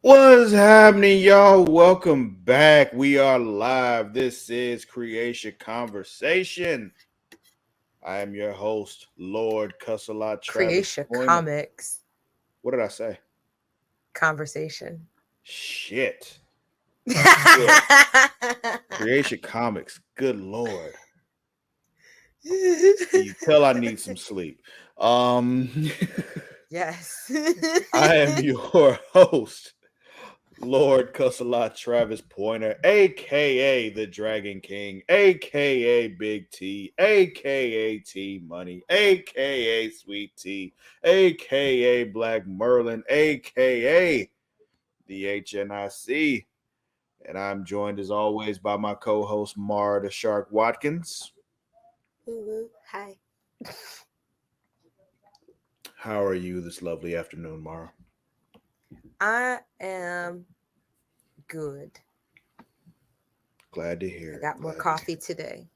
What's happening, y'all? Welcome back. We are live. This is Creatia Conversation. I am your host, Lord Cussalott Travis Creatia Pointer. Comics What did I say? Conversation. Shit. Shit. Creatia Comics. Good Lord. You tell I need some sleep. Yes. I am your host, Lord Cussalott Travis Pointer, aka the Dragon King, aka Big T, aka T Money, aka Sweet T, aka Black Merlin, aka the HNIC. And I'm joined as always by my co-host Mara the Shark Watkins. Hi. How are you this lovely afternoon, Mara? I am good. Glad to hear I it. got more Glad to coffee today.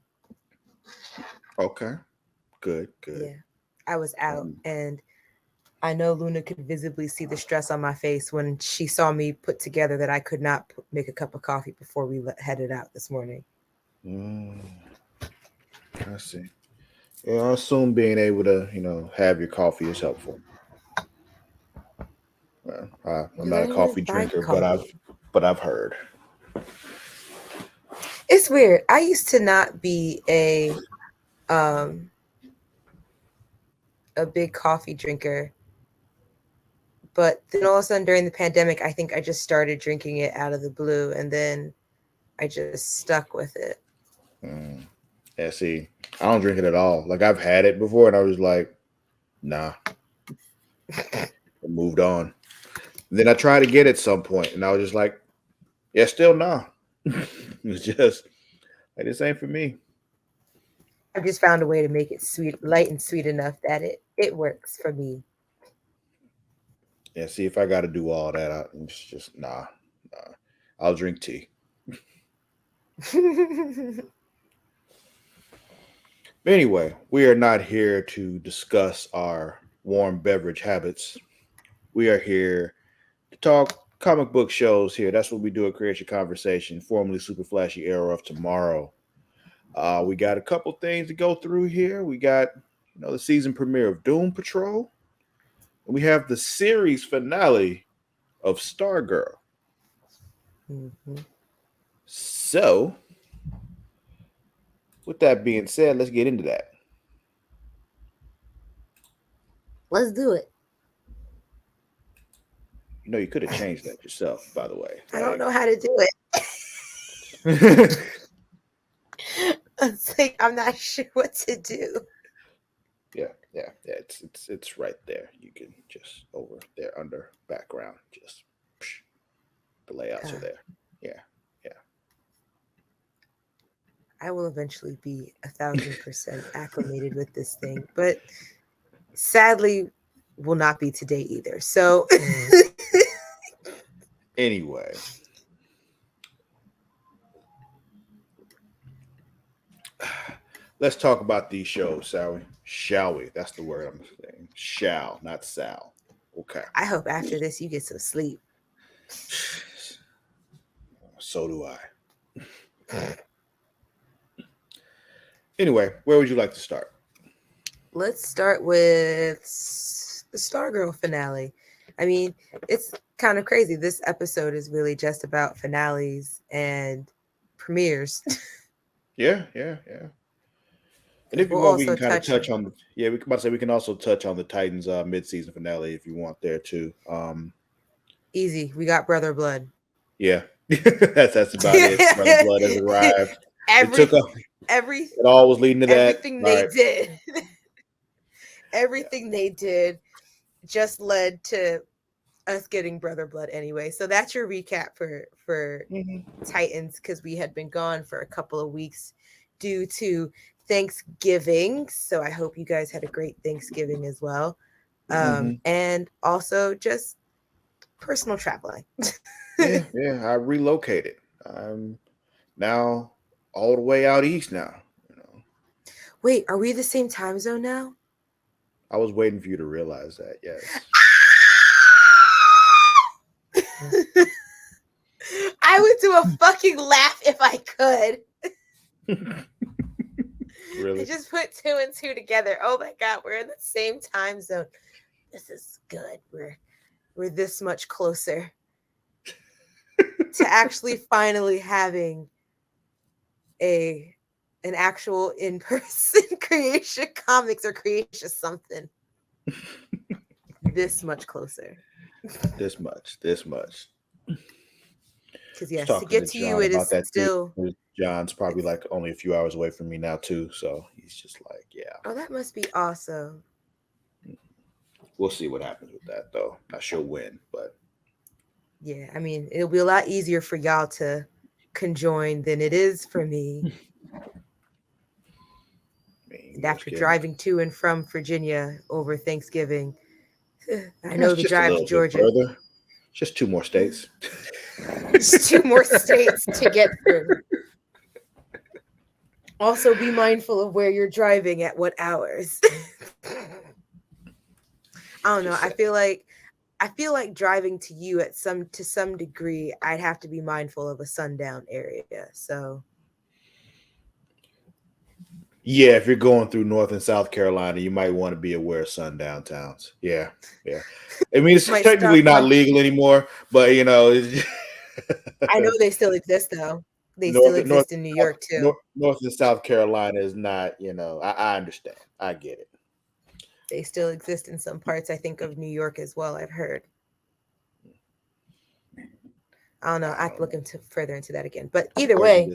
Okay. Good. Yeah. I was out Um, and I know Luna could visibly see the stress on my face when she saw me put together that I could not make a cup of coffee before we headed out this morning. mm, I see. Yeah, I assume being able to, have your coffee is helpful. I'm Because I not a don't really coffee like drinker, but I've coffee. but I've heard. It's weird. I used to not be um a big coffee drinker. But then all of a sudden during the pandemic, I think I just started drinking it out of the blue and then I just stuck with it. Mm. Yeah, see, I don't drink it at all. Like I've had it before, and I was like, nah, I moved on. Then I tried to get it some point, and I was just like, yeah, still nah. It's just like this ain't for me. I've just found a way to make it sweet, light and sweet enough that it works for me. Yeah, see, if I got to do all that, it's just nah. I'll drink tea. Anyway, we are not here to discuss our warm beverage habits. We are here to talk comic book shows here. That's what we do at Creatia Conversation, formerly Super Flashy Arrow of Tomorrow. We got a couple things to go through here. We got, the season premiere of Doom Patrol, and we have the series finale of Stargirl. Mhm. So, with that being said, let's get into that. Let's do it. You could have changed that yourself, by the way. I don't Like, know how to do it. It's like I'm not sure what to do. yeah. It's right there. You can just over there under background. Just psh, the layouts are there. Yeah, yeah. I will eventually be 1,000% acclimated with this thing, but sadly will not be today either. So Anyway, let's talk about these shows, shall we? Shall we? That's the word I'm saying. Shall, not Sal. Okay. I hope after this you get some sleep. So do I. Anyway, where would you like to start? Let's start with the Stargirl finale. I mean, it's kind of crazy. This episode is really just about finales and premieres. Yeah. And Because if you we'll want, we also can kind of touch. touch on the yeah. We can about to say we can also touch on the Titans mid-season finale if you want there too. Easy. We got Brother Blood. Yeah, that's about it. Brother Blood has arrived. It every took a every it all was leading to that. everything All they right. did, Yeah. everything they did, just led to us getting Brother Blood anyway. So that's your recap for Mhm. Titans because we had been gone for a couple of weeks due to Thanksgiving. So I hope you guys had a great Thanksgiving as well. Mhm. And also just personal traveling. Yeah. I relocated. I'm now all the way out east now. You know, Wait, are we the same time zone now? I was waiting for you to realize that. Yes. I would do a fucking laugh if I could. I Really? just put two and two together. Oh my god, we're in the same time zone. This is good. We're this much closer to actually finally having a an actual in-person Creatia comics or Creatia something. This much closer. This much. This much. Because Was yes, to talking get to to you, John it about is that too. still. John's probably It's like only a few hours away from me now too, so he's just like, yeah. oh, that must be awesome. We'll see what happens with that though. Not sure when, but Yeah, I mean, it'll be a lot easier for y'all to conjoin than it is for me. I mean, And you just after getting driving to and from Virginia over Thanksgiving, I that's know the just a drive to little bit Georgia. further. Just two more states. Just two more states to get through. Also, be mindful of where you're driving at what hours. I don't know. Just saying. I feel like driving to you at some degree, I'd have to be mindful of a sundown area. So Yeah, if you're going through North and South Carolina, you might want to be aware of sundown towns. Yeah, yeah. I mean, it's might technically start not parking. legal anymore, but you know, it's I know they still exist though. They still North and North exist in New York too. North and South Carolina is not. You know, I understand. I get it. They still exist in some parts, I think, of New York as well. I've heard. I don't know. I I have to don't look know. into further into that again. But either Or you can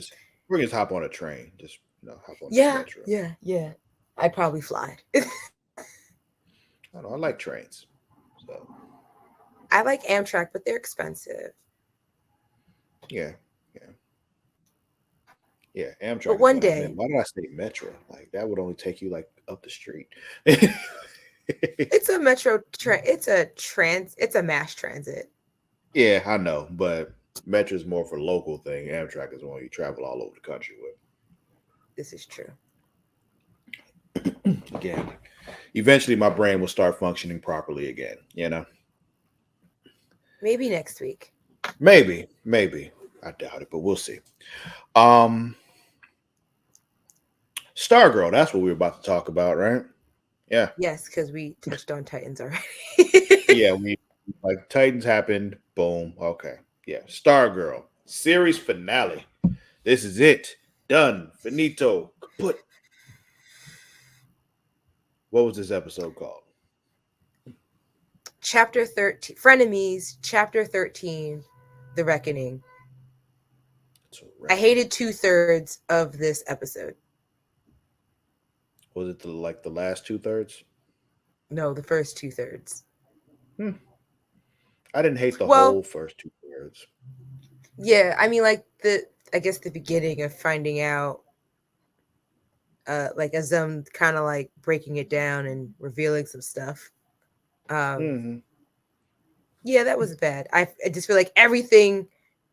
way, just hop on a train. Just hop on this yeah, metro. yeah. I'd probably fly. I don't know. I like trains. So I like Amtrak, but they're expensive. yeah, yeah, yeah. Amtrak But is one what I meant. day, Why did I say metro? Like that would only take you like up the street. it's a metro train. It's a mass transit. Yeah, I know, but metro is more for local thing. Amtrak is one you travel all over the country This is true. with. Again, eventually my brain will start functioning properly again. You know, Maybe next week. maybe. I doubt it, but we'll see. Um, Stargirl. That's what we were about to talk about, right? Yeah, Yes, because we touched on Titans already. yeah. We like Titans happened. Boom. Okay. Yeah. Stargirl series finale. This is it. Done. Finito. Kaput. What was this episode called? Chapter 13, Frenemies, Chapter 13, The Reckoning. It's a I reckoning. hated 2/3 of this episode. Was it the last 2/3? No, the first 2/3. Hmm. I didn't hate the Well, whole first 2/3. yeah, I mean, like I guess the beginning of finding out, like as them kind of like breaking it down and revealing some stuff. Um, Hmm. yeah, that was bad. I just feel like everything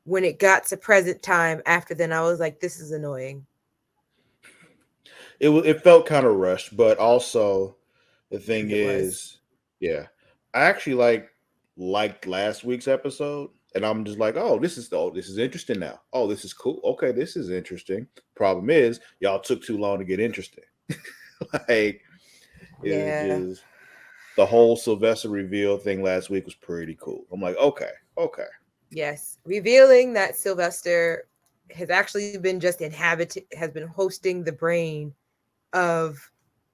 when it got to present time after then, I was like, this is annoying. It felt kind of rushed, but also the thing It was. is, yeah, I actually liked last week's episode, and I'm just like, this is interesting now. Oh, this is cool. Okay, this is interesting. Problem is, y'all took too long to get interesting. Like it Yeah. just the whole Sylvester reveal thing last week was pretty cool. I'm like, okay. Yes. Revealing that Sylvester has actually been just has been hosting the brain of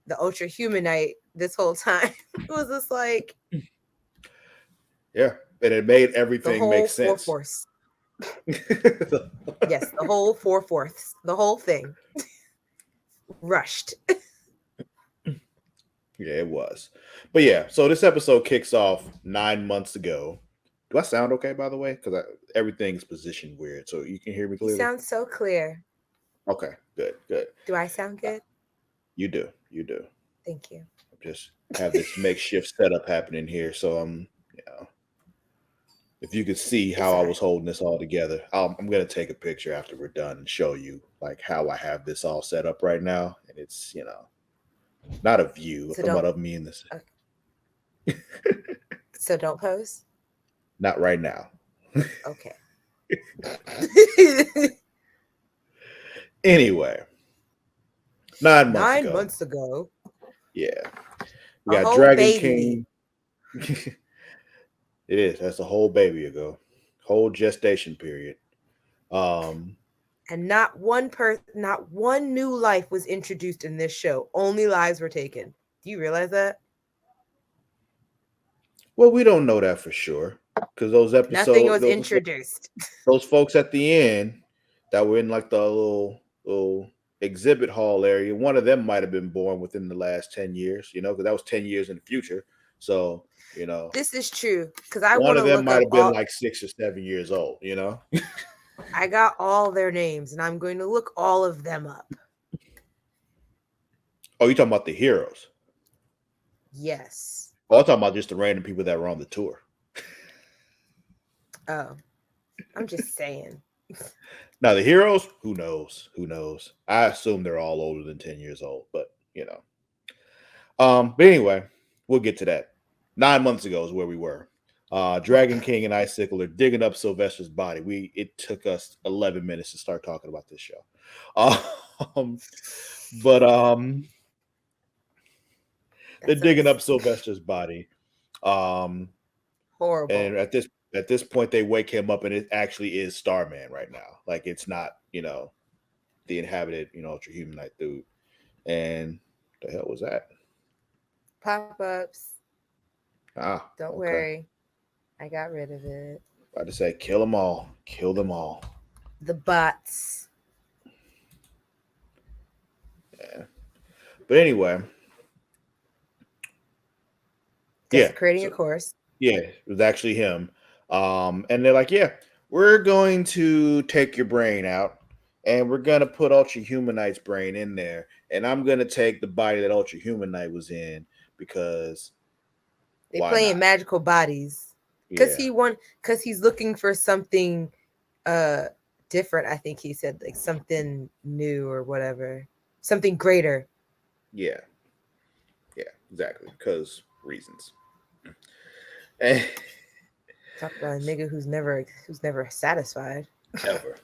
the Ultra Humanite this whole time. It was just like Yeah, and it made the everything make whole four sense. fourths. Yes, the whole 4/4, the whole thing rushed. Yeah, it was. But yeah, so this episode kicks off 9 months ago. Do I sound okay, by the way? Because everything's positioned weird, so you can hear me You clearly. sound so clear. Okay, good. Do I sound good? You do. Thank you. I just have this makeshift setup happening here, so if you could see It's how all I right. was holding this all together, I'm gonna take a picture after we're done and show you like how I have this all set up right now, and it's not a view. I'm So talking about don't of me in this. uh, so don't pose. Not right now. Okay. Anyway, 9 months 9 ago, months ago, yeah, we a got whole Dragon baby, King. It is. That's a whole baby ago, whole gestation period. Um, and not one new life was introduced in this show. Only lives were taken. Do you realize that? well, we don't know that for sure because those Nothing episodes, was introduced. those folks at the end that were in like the little exhibit hall area, one of them might have been born within the last 10 years. Because that was 10 years in the future. So you know, This is true because I one want of to them look might up have been all. like 6 or 7 years old. I got all their names, and I'm going to look all of them up. Oh, you talking about the heroes? Yes. Oh, I'm talking about just the random people that were on the tour. Oh, I'm just saying. Now the heroes, who knows? Who knows? I assume they're all older than 10 years old, but. But anyway, we'll get to that. 9 months ago is where we were. Dragon King and Icicle are digging up Sylvester's body. It took us 11 minutes to start talking about this show. Um, but they're That's digging us. up Sylvester's body. Um, and Horrible. at this point they wake him up and it actually is Starman right now. Like it's not, the inhabited, ultra humanite dude. And the hell was that? Pop ups. Ah, Don't okay. worry. I got rid of it. About to say kill them all. Kill them all. The bots. Yeah. But anyway, yeah. Desecrating So a course. yeah, it was actually him. And they're like, yeah, we're going to take your brain out and we're gonna put Ultra Humanite's brain in there, and I'm gonna take the body that Ultra Humanite was in because They why play in not? magical bodies. Yeah, Cause he's looking for something uh different, I think he said, like something new or whatever. Something greater. yeah, yeah, exactly. Because reasons. Eh, Talk about a nigga who's never satisfied. ever.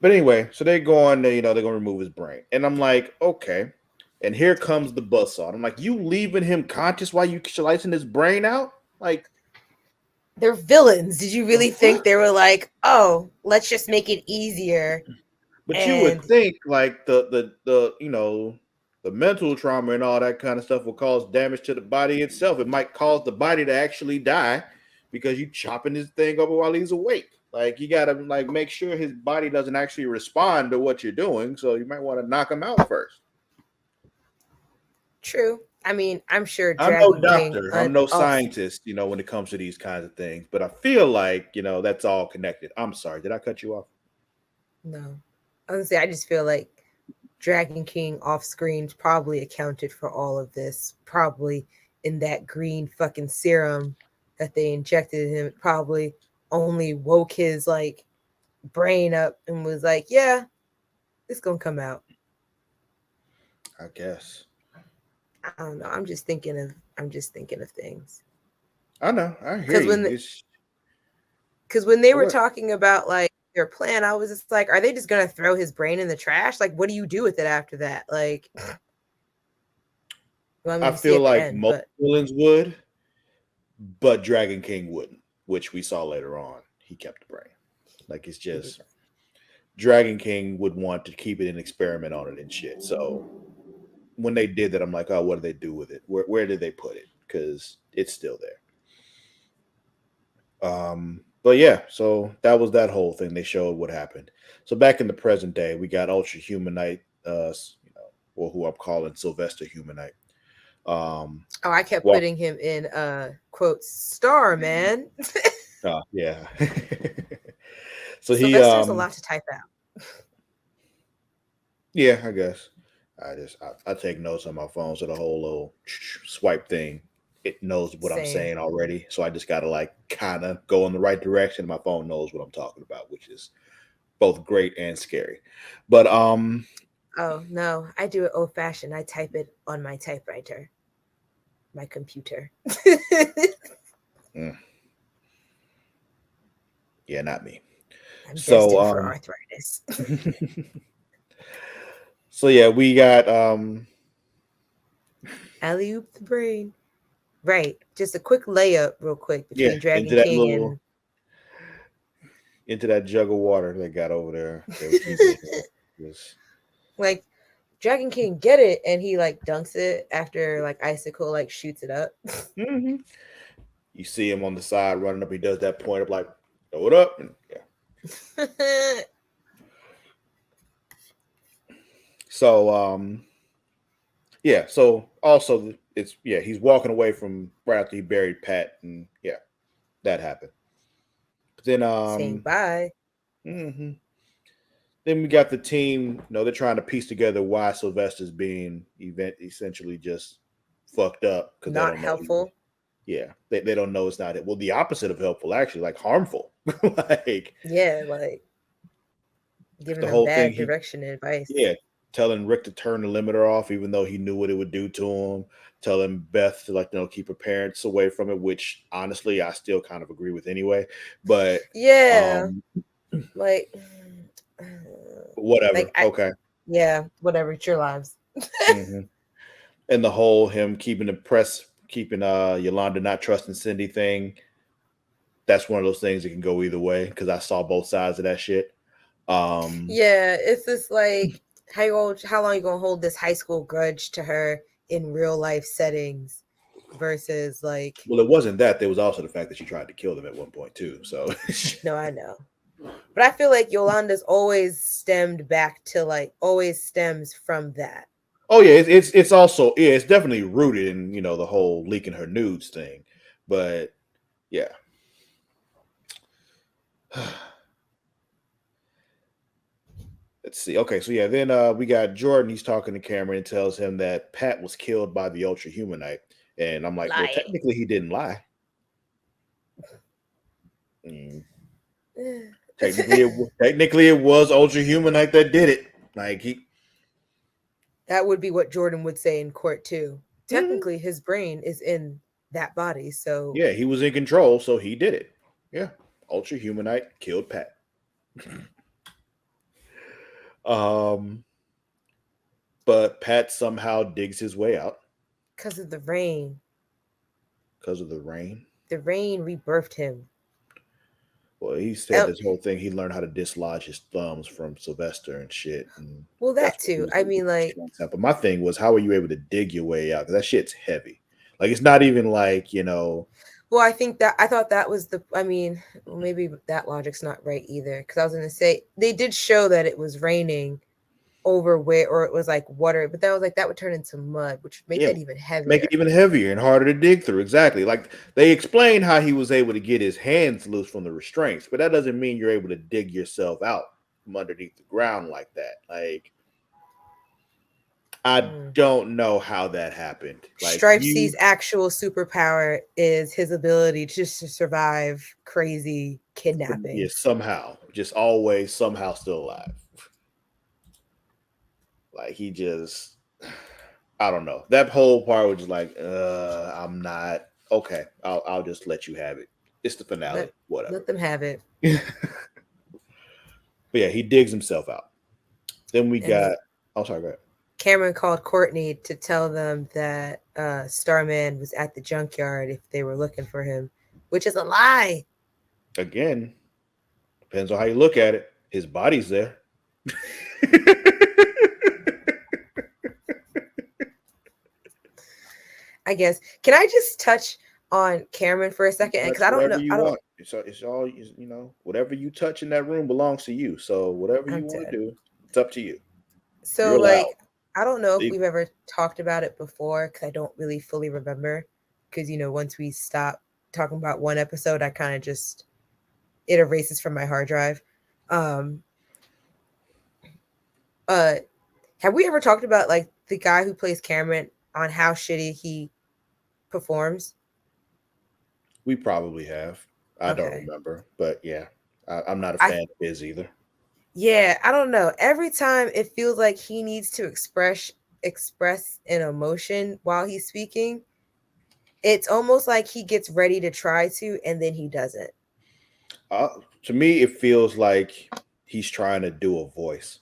But anyway, so they go on, they're gonna remove his brain. And I'm like, okay. And here comes the buzzsaw. I'm like, you leaving him conscious while you slicing his brain out? Like, They're villains. Did you the really think fuck? they were like, oh, let's just make it easier? But you would And think like the mental trauma and all that kind of stuff will cause damage to the body itself. It might cause the body to actually die because you chopping this thing over while he's awake. Like you gotta like make sure his body doesn't actually respond to what you're doing. So you might want to knock him out first. true. I mean, I'm sure I'm no Dragon King doctor. I'm no off. scientist, when it comes to these kinds of things. But I feel like, that's all connected. I'm sorry. Did I cut you off? No. Honestly, I just feel like Dragon King off screen probably accounted for all of this. Probably in that green fucking serum that they injected him, probably only woke his like brain up and was like, yeah, it's gonna come out. I guess. I don't know. I'm just thinking of things. I know. I hear Because you. when It's because when they were what? talking about like their plan, I was just like, are they just gonna throw his brain in the trash? Like, what do you do with it after that? Like, well, I mean, I you see feel at the like end, most but villains would, but Dragon King wouldn't, which we saw later on. He kept the brain. Like it's he did just that. Dragon King would want to keep it and experiment on it and shit. So when they did that, I'm like, oh, what did they do with it? Where did they put it? Because it's still there. But yeah, so that was that whole thing. They showed what happened. So back in the present day, we got Ultra Humanite, or who I'm calling Sylvester Humanite. Um, Oh, I kept walk. putting him in quotes star man. Yeah. So he, Sylvester's a lot to type out. yeah, I guess. I take notes on my phone, so the whole little swipe thing, it knows what I'm Same. saying already. So I just gotta like kind of go in the right direction. My phone knows what I'm talking about, which is both great and scary. But Oh no, I do it old fashioned. I type it on my typewriter, my computer. mm, Yeah, not me. I'm So destined for arthritis. so yeah, we got Alley oop the brain. Right. Just a quick layup, real quick, yeah, between Dragon King and into that jug of water they got over there. They were keeping it in. Just like Dragon King get it, and he like dunks it after like Icicle like shoots it up. mhm. You see him on the side running up. He does that point up like, throw it up. And yeah. So yeah. So also it's yeah, he's walking away from right after he buried Pat, and yeah, that happened. But then Saying bye. mhm. Then we got the team. You know, they're trying to piece together why Sylvester's being essentially just fucked up because they Not don't know he. helpful. Yeah, they don't know it's not it. Well, the opposite of helpful, actually, like harmful. Like Yeah, like giving the them whole thing. bad He direction and advice. yeah, telling Rick to turn the limiter off, even though he knew what it would do to him. Telling Beth to like keep her parents away from it, which honestly I still kind of agree with anyway. But Yeah. um, Like like whatever. I Okay. yeah, whatever, it's your lives. hmm And the whole him keeping the press, keeping Yolanda not trusting Cindy thing. That's one of those things that can go either way because I saw both sides of that shit. Um, Yeah, it's just like how long you gonna hold this high school grudge to her in real life settings versus like well, it wasn't that. There was also the fact that she tried to kill them at one point too. So, no, I know. But I feel like Yolanda's always stemmed back to like always stems from that. oh yeah, it's also yeah, it's definitely rooted in the whole leaking her nudes thing. But yeah, let's see. Okay, so yeah, then we got Jordan. He's talking to Cameron and tells him that Pat was killed by the Ultra Humanite, and I'm like, well, Lying. technically he didn't lie. Mm, technically it was Ultra Humanite that did it. Like he, That would be what Jordan would say in court too. mhm, Technically his brain is in that body, so yeah, he was in control, so he did it. Yeah, Ultra Humanite killed Pat. um, but Pat somehow digs his way out because of the rain. because of the rain. The rain rebirthed him. Well, he said El- this whole thing. He learned how to dislodge his thumbs from Sylvester and shit, and well, that's that what he too. was I able to mean, get the like, strength out. But my thing was, how were you able to dig your way out? Because that shit's heavy. Like it's not even like well, I think that I thought that was the. I mean, well, maybe that logic's not right either. Because I was gonna say they did show that it was raining over where, or it was like water, but that was like that would turn into mud, which would make yeah, that even make it heavier. even heavier and harder to dig through. Exactly. Like they explained how he was able to get his hands loose from the restraints, but that doesn't mean you're able to dig yourself out from underneath the ground like that. Like I Mm. don't know how that happened. Like Stripe you, C's actual superpower is his ability just to survive crazy yeah, kidnappings. somehow, just always somehow still alive. Like he just, I don't know. That whole part was just like, I'm not okay. I'll just let you have it. It's the finale, Let whatever. let them have it, But yeah, he digs himself out. Then we and got. then Oh, sorry. Go ahead. Cameron called Courtney to tell them that Starman was at the junkyard if they were looking for him, which is a lie. Again, depends on how you look at it. His body's there. I guess. Can I just touch on Cameron for a second? Because Touch I don't whatever know. you I don't. want. It's all whatever you touch in that room belongs to you. So whatever I'm you want to dead. do, it's up to you. So You're allowed. like, I don't know if Legal. we've ever talked about it before because I don't really fully remember. Because once we stop talking about one episode, I kind of just it erases from my hard drive. Um. Uh. Have we ever talked about like the guy who plays Cameron on how shitty he performs? We probably have. I don't Okay. remember, but yeah, I'm not a I fan of his either. Yeah, I don't know. Every time it feels like he needs to express an emotion while he's speaking, it's almost like he gets ready to try to and then he doesn't. To me, it feels like he's trying to do a voice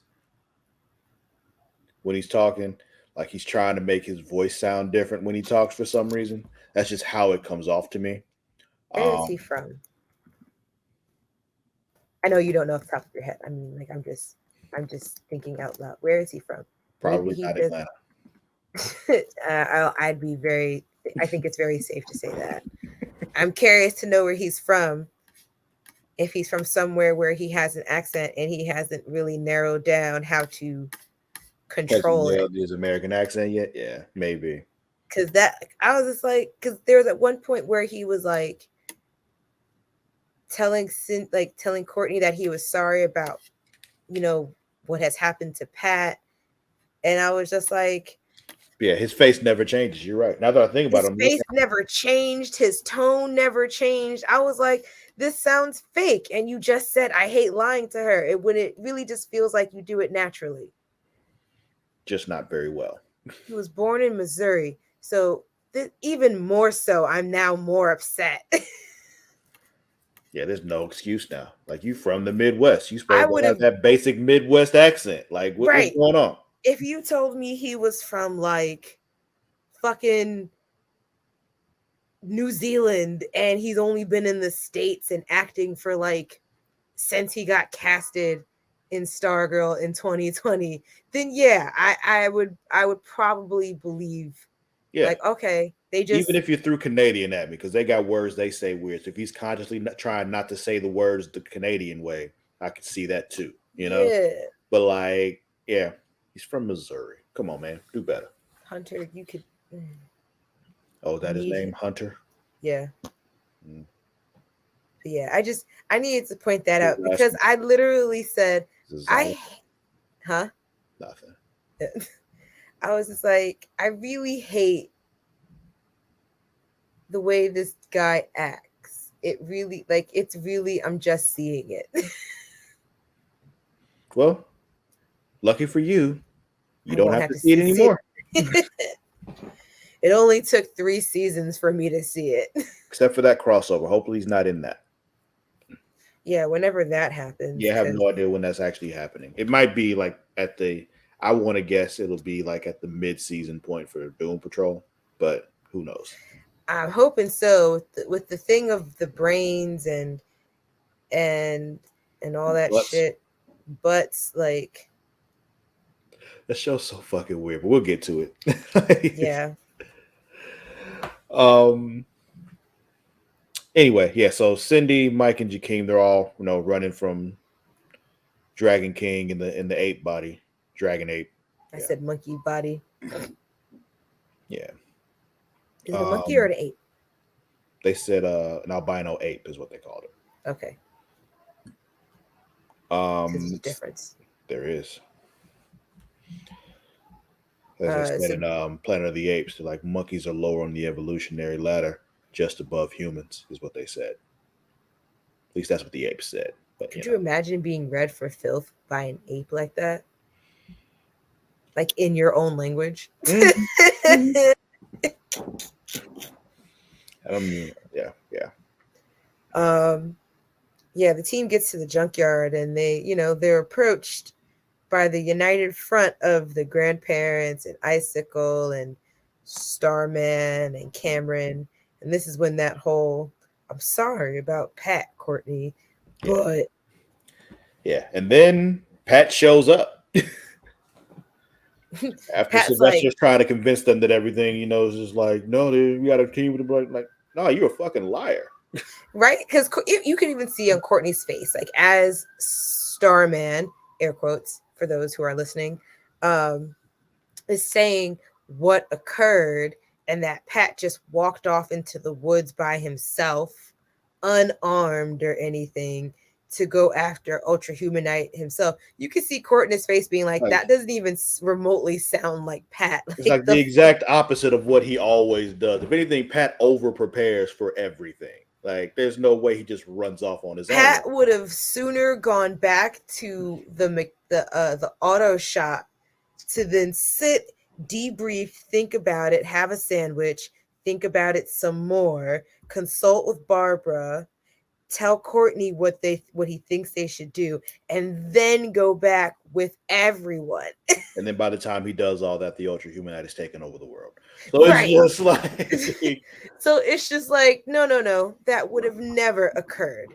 when he's talking. Like he's trying to make his voice sound different when he talks for some reason. That's just how it comes off to me. Where is he Um, from? I know you don't know off the top of your head. I mean, like I'm just thinking out loud. Where is he from? Maybe Probably he not just. Atlanta. I'd be very. I think it's very safe to say that. I'm curious to know where he's from. If he's from somewhere where he has an accent and he hasn't really narrowed down how to Hasn't control it. nailed his American accent yet. Yeah, maybe. Cause that I was just like, cause there was at one point where he was like telling Courtney that he was sorry about, you know, what has happened to Pat. And I was just like, Yeah, his face never changes. You're right. Now that I think about his it, I'm face looking. never changed, his tone never changed. I was like, this sounds fake. And you just said I hate lying to her. It really just feels like you do it naturally. Just not very well. He was born in Missouri. So even more so, I'm now more upset. Yeah, there's no excuse now. Like you from the Midwest, you I supposed would to have have, that basic Midwest accent. Like what's right. going on? If you told me he was from like fucking New Zealand and he's only been in the States and acting for like since he got casted in Stargirl in 2020, then yeah, I would probably believe Yeah, like, okay, they even just, if you threw Canadian at me, because they got words they say weird. So if he's consciously not, trying not to say the words the Canadian way, I could see that too. You know, yeah. but like, yeah, he's from Missouri. Come on, man, do better. Hunter, you could, Oh, you that his need name him. Hunter. Yeah. Mm. Yeah, I needed to point that His out last because name I literally said, is I, Zion. huh? Nothing. I was just like, I really hate the way this guy acts. It really, like, it's really, I'm just seeing it. Well, lucky for you, you I don't won't have have to to see it see anymore. it. It only took 3 seasons for me to see it. Except for that crossover. Hopefully, he's not in that. Yeah, whenever that happens, Yeah, I have because no idea when that's actually happening. It might be like at the. I want to guess it'll be like at the mid-season point for Doom Patrol, but who knows? I'm hoping so. With the thing of the brains and and all that But shit, but like, that show's so fucking weird. But we'll get to it. yeah, um. Anyway, yeah. So Cindy, Mike, and Jakeem, they're all running from Dragon King in the ape body, Dragon Ape. I Yeah, said monkey body. yeah. Is it a monkey or Um. an ape? They said an albino ape is what they called it. Okay, because there's a Um. difference. There is. As I said So in Planet of the Apes, they're like monkeys are lower on the evolutionary ladder, just above humans, is what they said. At least that's what the apes said. But could you imagine being read for filth by an ape like that? Like in your own language? Mhm, mhm. Yeah, yeah, um, yeah, the team gets to the junkyard and they're approached by the united front of the grandparents and Icicle and Starman and Cameron. And this is when that whole I'm sorry about Pat, Courtney, yeah, but yeah. And then Pat shows up after Pat's like, Sylvester's trying to convince them that everything, is just like, no, dude, we got a team with the like, no, you're a fucking liar. right? Because you can even see on Courtney's face, like as Starman, air quotes for those who are listening, um, is saying what occurred and that Pat just walked off into the woods by himself, unarmed or anything, to go after Ultra Humanite himself. You can see Courtney's face being like, Like, that doesn't even remotely sound like Pat. it's Like like the the exact opposite of what he always does. If anything, Pat over prepares for everything. Like, there's no way he just runs off on his own. Pat would have sooner gone back to the auto shop to then sit, debrief, think about it, have a sandwich, think about it some more, consult with Barbara, tell Courtney what he thinks they should do, and then go back with everyone. And then by the time he does all that, the Ultra Humanite is taking over the world. So it's Right. just like, So it's just like, no, no, no, that would have never occurred.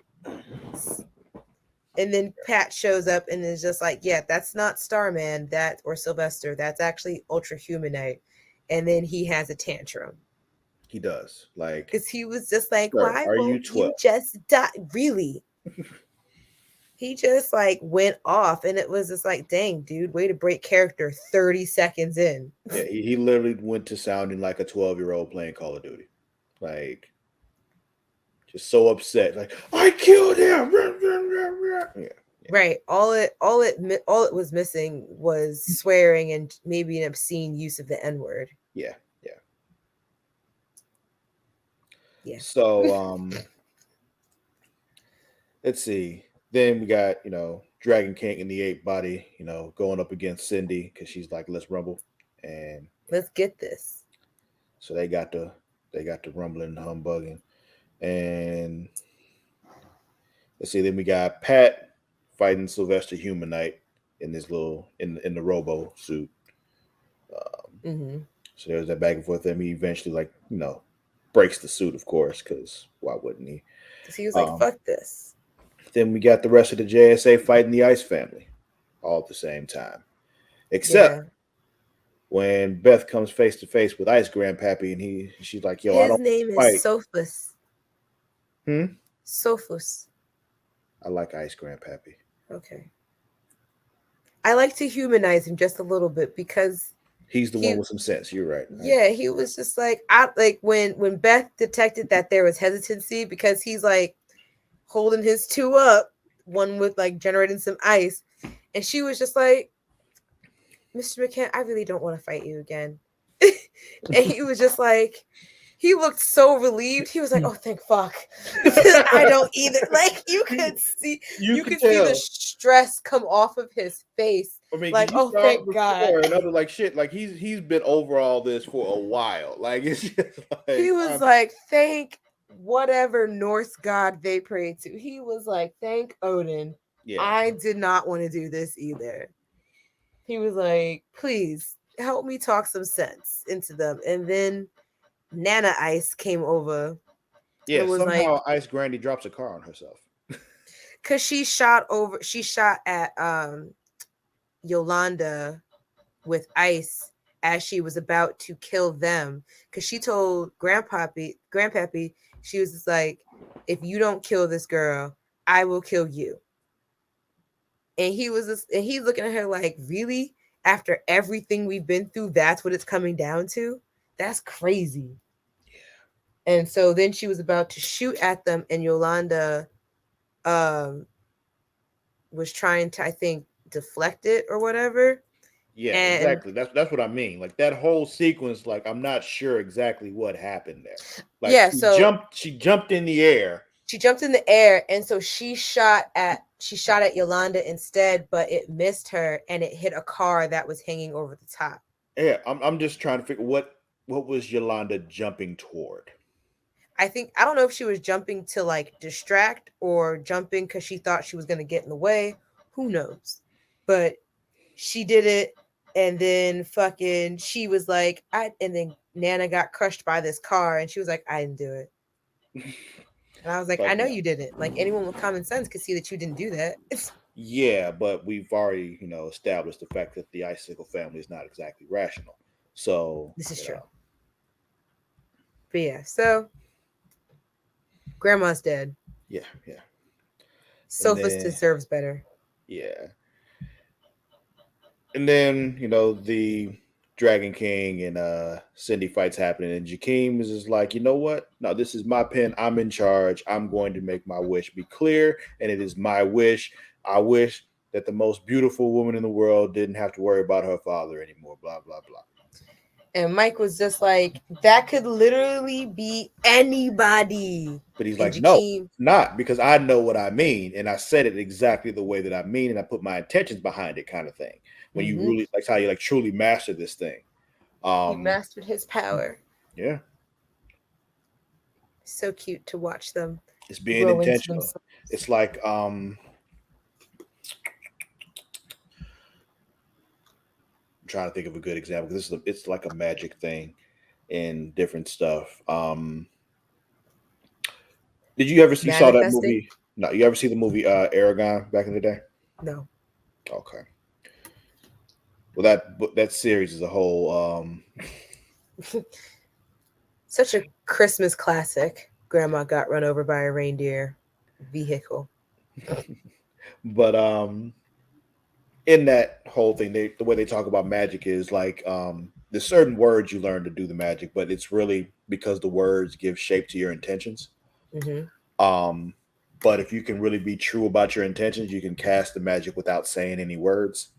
And then Pat shows up and is just like, yeah, that's not Starman, that or Sylvester, that's actually Ultra Humanite. And then he has a tantrum he does. Like, because he was just like, sir, why are you won't you 12? just die? Really? He just like went off, and it was just like, dang, dude, way to break character 30 seconds in. Yeah, he literally went to sounding like a 12-year-old playing Call of Duty. Like, just so upset. Like, I killed him. Yeah. Right. All it was missing was swearing and maybe an obscene use of the N-word. Yeah. Yeah. Yeah. So, let's see. Then we got, Dragon King in the ape body, going up against Cindy because she's like, let's rumble. And Let's get this. so they got the rumbling and humbugging. And let's see, then we got Pat fighting Sylvester Humanite in this little in the robo suit. Hmm. So there's that back and forth. Then he eventually breaks the suit, of course, because why wouldn't he? Because he was like, Um, fuck this. then we got the rest of the JSA fighting the Ice family, all at the same time, except Yeah. when Beth comes face to face with Ice Grandpappy, and she's like, "Yo, I His don't name is fight." Sophus. Hmm. Sophus. I like Ice Grandpappy. Okay. I like to humanize him just a little bit because He's the one he, with some sense. You're right. yeah, he was just like, I like when Beth detected that there was hesitancy because he's like holding his two up, one with like generating some ice, and she was just like, Mr. McCann, I really don't want to fight you again. And he was just like, he looked so relieved. He was like, "Oh, thank fuck," because I don't either. Like You you could could see the tell. stress come off of his face. I mean, 'cause Like, you "Oh, saw it thank God." before, and I was like, shit, like he's been over all this for a while. Like it's just He like, was like, "Thank whatever Norse god they prayed to." He was like, "Thank Odin. yeah, I did not want to do this either." He was like, "Please help me talk some sense into them." And then Nana Ice came over yeah. and was like, Somehow Ice Grandy drops a car on herself. because she shot at Yolanda with ice as she was about to kill them, because she told grandpappy, she was just like, if you don't kill this girl, I will kill you. And he's looking at her like, really, after everything we've been through, that's what it's coming down to? That's crazy. And so then she was about to shoot at them, and Yolanda um was trying to, I think, deflect it or whatever. Yeah, And exactly. That's what I mean. Like that whole sequence, like I'm not sure exactly what happened there. Like yeah, so she jumped in the air. she jumped in the air, and so she shot at Yolanda instead, but it missed her and it hit a car that was hanging over the top. Yeah, I'm just trying to figure what was Yolanda jumping toward. I don't know if she was jumping to like distract or jumping because she thought she was gonna get in the way. Who knows? But she did it, and then fucking she was like, and then Nana got crushed by this car, and she was like, I didn't do it. And I was like, I Fuck know no. you didn't. Like anyone with common sense could see that you didn't do that. Yeah, but we've already, established the fact that the icicle family is not exactly rational. So, This is true. But yeah, so grandma's dead. yeah, yeah. And Sophus then deserves better. yeah. And then, the Dragon King and Cindy fights happening and Jakeem is just like, you know what? No, this is my pen. I'm in charge. I'm going to make my wish be clear, and it is my wish. I wish that the most beautiful woman in the world didn't have to worry about her father anymore. Blah blah blah. And Mike was just like, that could literally be anybody. But he's And like, no, Jakeem, not because I know what I mean, and I said it exactly the way that I mean, and I put my intentions behind it, kind of thing. When you mm-hmm, really like how you like truly master this thing. he Um, mastered his power. yeah. So cute to watch them. It's being grow into intentional. themselves. It's like I'm trying to think of a good example. It's like a magic thing and different stuff. Did you ever you saw that Manifesting? movie? No, you ever see the movie Aragon back in the day? No. Okay. Well, that series as a whole. Such a Christmas classic. Grandma got run over by a reindeer vehicle. But in that whole thing, the way they talk about magic is like there's certain words you learn to do the magic, but it's really because the words give shape to your intentions. Hmm. Um, but if you can really be true about your intentions, you can cast the magic without saying any words.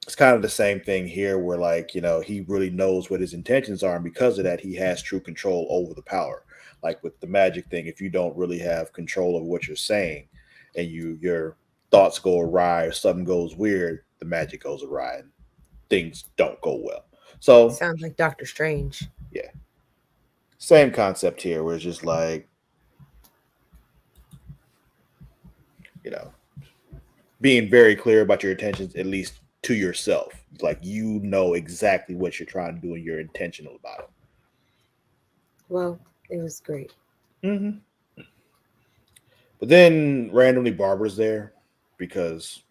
It's kind of the same thing here where like he really knows what his intentions are, and because of that he has true control over the power. Like with the magic thing, if you don't really have control over what you're saying and your thoughts go awry or something goes weird, the magic goes awry and things don't go well. So Sounds like Doctor Strange. yeah, same concept here where it's just like you know being very clear about your intentions, at least to yourself. Like you know exactly what you're trying to do and you're intentional about Well, it was great. it. But then randomly Barbara's there because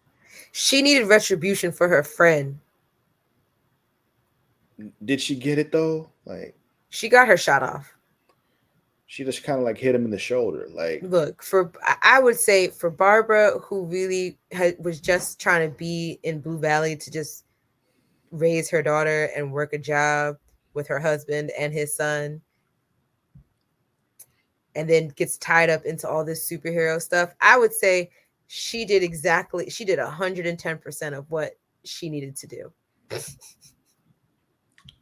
She needed retribution for her friend. did she get it though? Like She got her shot off. she just kind of like hit him in the shoulder. Like Look, I would say for Barbara, who really was just trying to be in Blue Valley to just raise her daughter and work a job with her husband and his son, and then gets tied up into all this superhero stuff, I would say she did 110% of what she needed to do.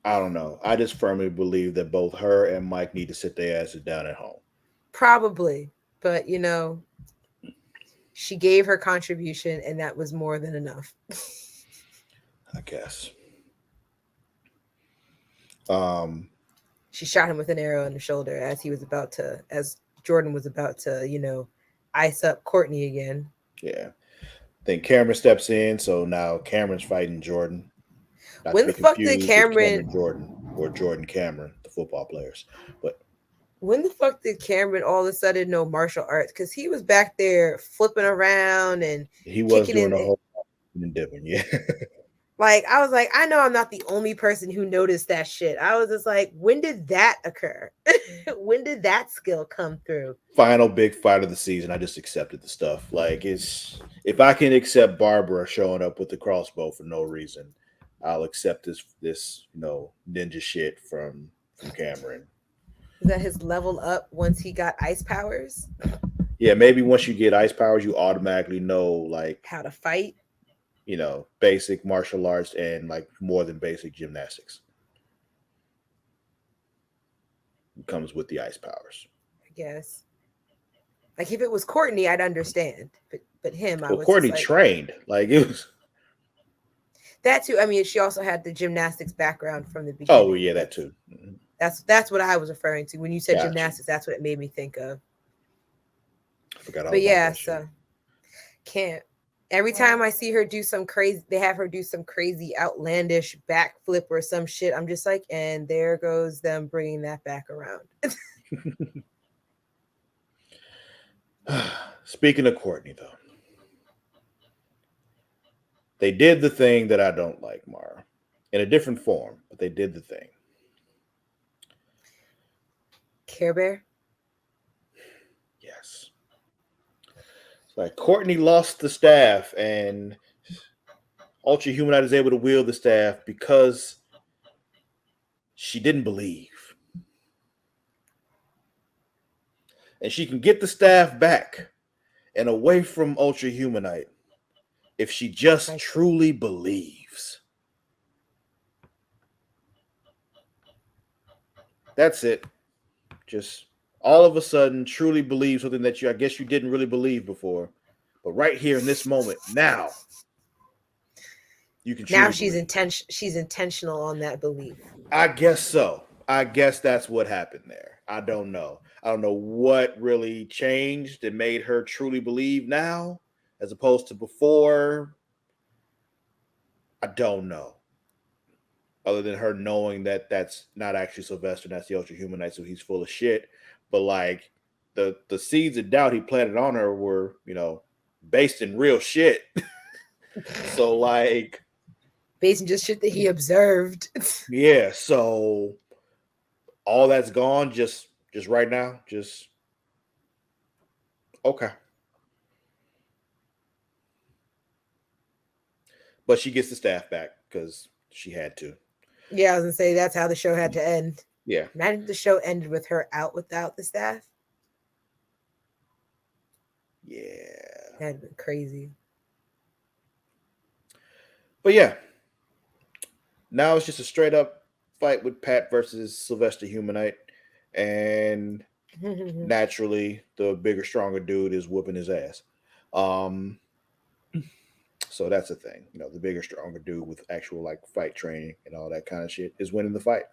I don't know. I just firmly believe that both her and Mike need to sit their asses down at home. Probably, but she gave her contribution and that was more than enough. I guess. Um, She shot him with an arrow in the shoulder as Jordan was about to, ice up Courtney again. yeah. Then Cameron steps in, so now Cameron's fighting Jordan. Not to When be the fuck did confused with Cameron Cameron Jordan or Jordan Cameron, the football players. But when the fuck did Cameron all of a sudden know martial arts? Because he was back there flipping around and he was kicking doing in a the whole and dipping, yeah. like I was like, I know I'm not the only person who noticed that shit. I was just like, when did that occur? When did that skill come through? Final big fight of the season. I just accepted the stuff. Like it's if I can accept Barbara showing up with the crossbow for no reason, I'll accept this ninja shit from Cameron. Was that his level up once he got ice powers? Yeah, maybe once you get ice powers, you automatically know like How to fight? basic martial arts and like more than basic gymnastics. It comes with the ice powers. I guess. Like if it was Courtney, I'd understand, but him, I Well, was just Courtney like trained. Like it was. that too. I mean, she also had the gymnastics background from the Oh beginning. yeah, that too. That's what I was referring to when you said Gotcha. gymnastics. That's what it made me think of. I forgot all But about yeah, that shit. so can't. Every time I see her do some crazy, they have her do some crazy outlandish backflip or some shit. I'm just like, and there goes them bringing that back around. Speaking of Courtney, though, they did the thing that I don't like, Mara, in a different form, but they did the thing. Care Bear. Yes. It's like Courtney lost the staff, and Ultra Humanite is able to wield the staff because she didn't believe. And she can get the staff back and away from Ultra Humanite if she just truly believes. That's it. Just all of a sudden truly believe something that I guess you didn't really believe before. But right here in this moment, now you can Now believe. she's intentional on that belief. I guess so. I guess that's what happened there. I don't know. I don't know what really changed and made her truly believe now as opposed to before. I don't know. Other than her knowing that that's not actually Sylvester, that's the Ultra Humanite, so he's full of shit. But like the seeds of doubt he planted on her were, based in real shit. So like, Based on just shit that he observed. yeah, so all that's gone just right now, just okay. But she gets the staff back because she had to. Yeah, I was gonna say that's how the show had to end. Yeah, Imagine if the show ended with her out without the staff. yeah. That'd been crazy. But yeah, now it's just a straight up fight with Pat versus Sylvester Humanite, and naturally the bigger, stronger dude is whooping his ass. Um, so that's the thing. The bigger, stronger dude with actual like fight training and all that kind of shit is winning the fight.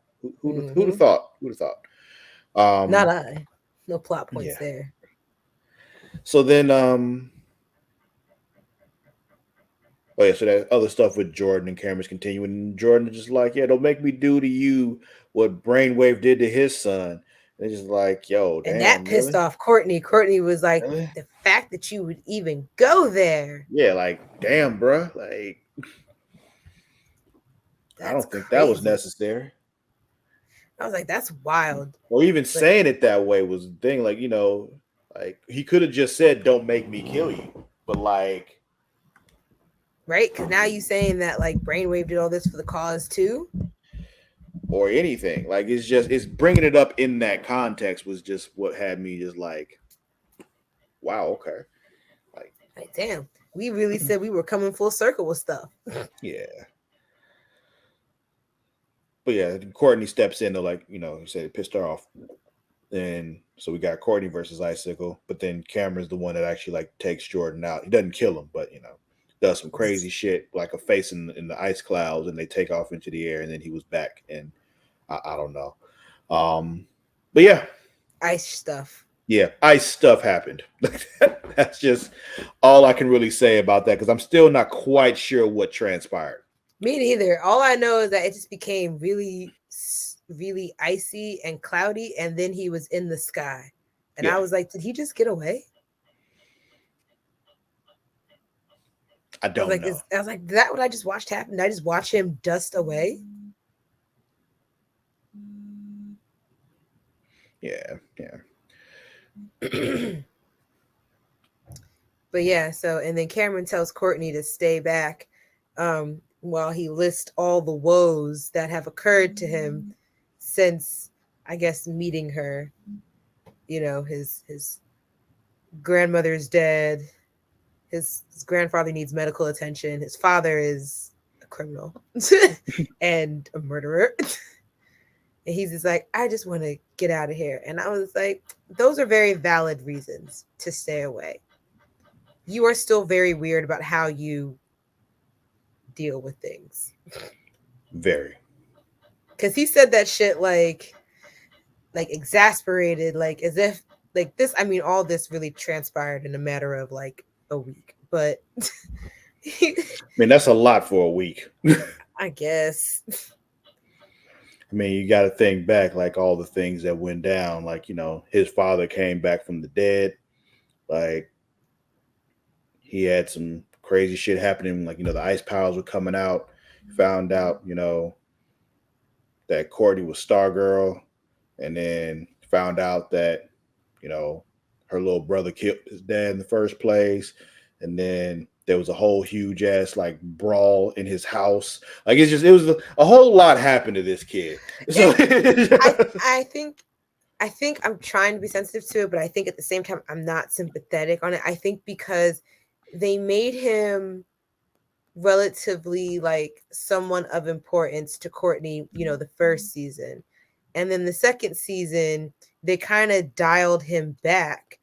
Who'd have thought? Who'd have thought? Not I. No plot points Yeah. there. So then, oh yeah, so that other stuff with Jordan and Cameron's continuing. And Jordan is just like, yeah, don't make me do to you what Brainwave did to his son. And it's just like, yo, And that damn, pissed really? off Courtney. Courtney was like, Really? the fact that you would even go there. Yeah, like, damn, bruh. Like, I That's don't think that was crazy. necessary. I was like, that's wild. Or even But saying it that way was the thing. Like, like he could have just said, don't make me kill you. But like, right? Because now you saying that like Brainwave did all this for the cause too. or anything. Like, it's bringing it up in that context was just what had me just like, wow, okay. Like, damn, we really said we were coming full circle with stuff. Yeah. But yeah, Courtney steps in to like, he said it pissed her off. And so we got Courtney versus Icicle, but then Cameron's the one that actually like takes Jordan out. He doesn't kill him, but does some crazy shit, like a face in the ice clouds, and they take off into the air, and then he was back. And I don't know. But yeah, Ice stuff. yeah, ice stuff happened. That's just all I can really say about that because I'm still not quite sure what transpired. Me neither. All I know is that it just became really, really icy and cloudy, and then he was in the sky, and Yeah, I was like, did he just get away? I I was don't like, know. I was like, is that what I just watched happen? Did I just watch him dust away? Yeah, yeah. But yeah, so and then Cameron tells Courtney to stay back while he lists all the woes that have occurred to him since I guess meeting her. His grandmother's dead. His grandfather needs medical attention. His father is a criminal and a murderer. And he's just like, I just want to get out of here. And I was like, those are very valid reasons to stay away. You are still very weird about how you deal with things. Very. Because he said that shit like exasperated, like as if like this. I mean, all this really transpired in a matter of like a week, but I mean, that's a lot for a week. I guess. I mean, you got to think back, like all the things that went down. Like, his father came back from the dead. Like, he had some crazy shit happening. Like, the ice powers were coming out. Found out, that Courtney was Stargirl. And then found out that, you know, her little brother killed his dad in the first place. And then there was a whole huge ass like brawl in his house. Like it was a whole lot happened to this kid. So I think I'm trying to be sensitive to it, but I think at the same time I'm not sympathetic on it. I think because they made him relatively like someone of importance to Courtney, the first season. And then the second season, they kind of dialed him back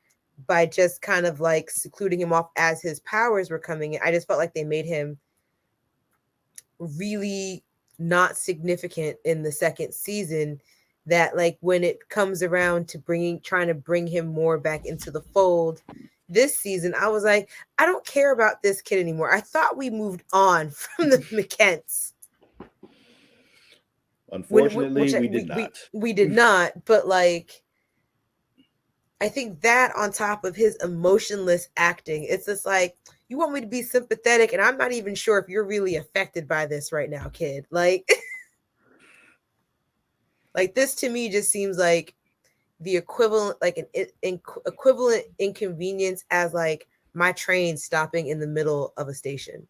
by just kind of like secluding him off as his powers were coming in. I just felt like they made him really not significant in the second season that like when it comes around to trying to bring him more back into the fold this season, I was like, I don't care about this kid anymore. I thought we moved on from the McKents. Unfortunately, Which we did not. we did not, but like I think that on top of his emotionless acting, it's just like, you want me to be sympathetic, and I'm not even sure if you're really affected by this right now, kid. Like, like this to me just seems like the equivalent, like equivalent inconvenience as like my train stopping in the middle of a station.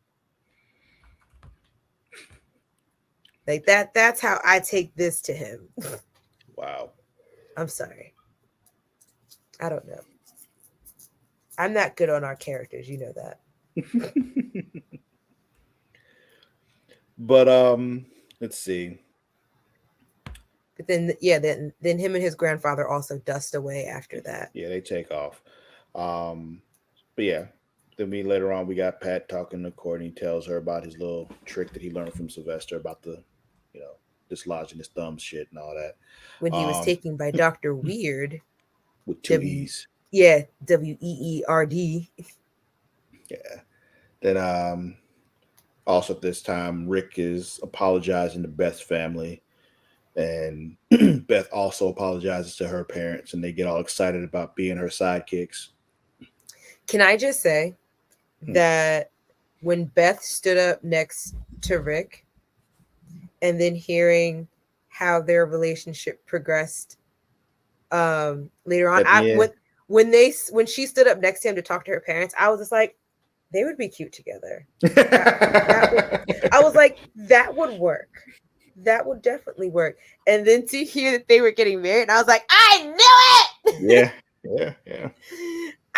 Like that's how I take this to him. Wow. I'm sorry. I don't know. I'm not good on our characters, you know that. But let's see. But then yeah, then him and his grandfather also dust away after that. Yeah, they take off. Um, but yeah, then we later on we got Pat talking to Courtney. Tells her about his little trick that he learned from Sylvester about the, you know, dislodging his thumb shit and all When that. he was taken by Dr. Weird, With two W E's. yeah, WEERD. Yeah. Then also at this time, Rick is apologizing to Beth's family, and Beth also apologizes to her parents, and they get all excited about being her sidekicks. Can I just say Hmm. that when Beth stood up next to Rick and then hearing how their relationship progressed later on, At the end, when she stood up next to him to talk to her parents, I was just like, they would be cute together. That would, I was like, that would work. That would definitely work. And then to hear that they were getting married, and I was like, I knew it. yeah, yeah, yeah.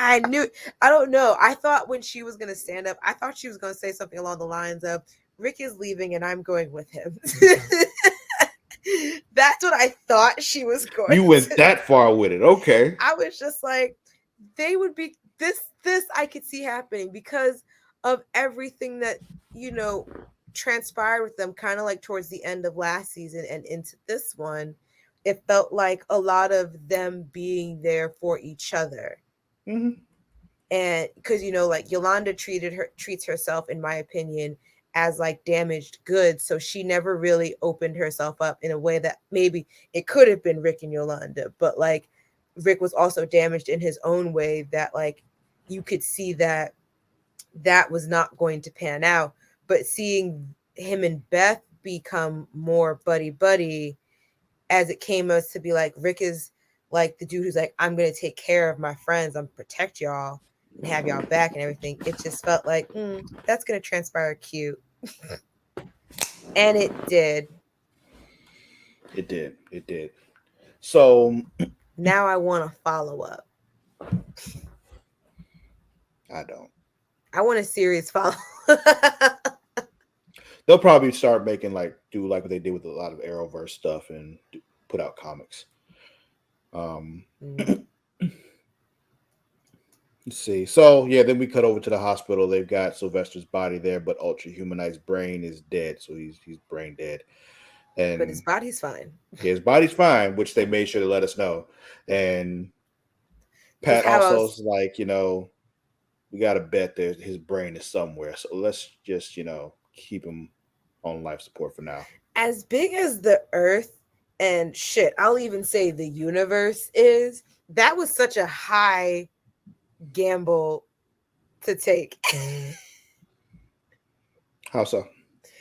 I knew. I don't know. I thought when she was gonna stand up, I thought she was gonna say something along the lines of, "Rick is leaving, and I'm going with him." That's what I thought she was going You went to. that far with it. Okay. I was just like, they would be this. This I could see happening because of everything that you know transpired with them. Kind of like towards the end of last season and into this one, it felt like a lot of them being there for each other. Mm-hmm. And because like Yolanda treats herself, in my opinion, as like damaged goods, so she never really opened herself up in a way that maybe it could have been Rick and Yolanda, but like Rick was also damaged in his own way that like you could see that that was not going to pan out. But seeing him and Beth become more buddy buddy, as it came as to be like Rick is like the dude who's like, I'm gonna take care of my friends, I'm protect y'all and have y'all back and everything. It just felt like that's gonna transpire cute. And it did. It did. It did. So Now I want a follow up. I don't. I want a serious follow. They'll probably start making like do like what they did with a lot of Arrowverse stuff and put out comics. Um, let's see. So yeah, then we cut over to the hospital. They've got Sylvester's body there, but Ultra Humanized brain is dead, so he's brain dead, But his and body's fine. his body's fine, which they made sure to let us know. And Because Pat how also else? is like, we got to bet that his brain is somewhere, so let's just keep him on life support for now. As big as the Earth and shit, I'll even say the universe is, that was such a high gamble to take. How so?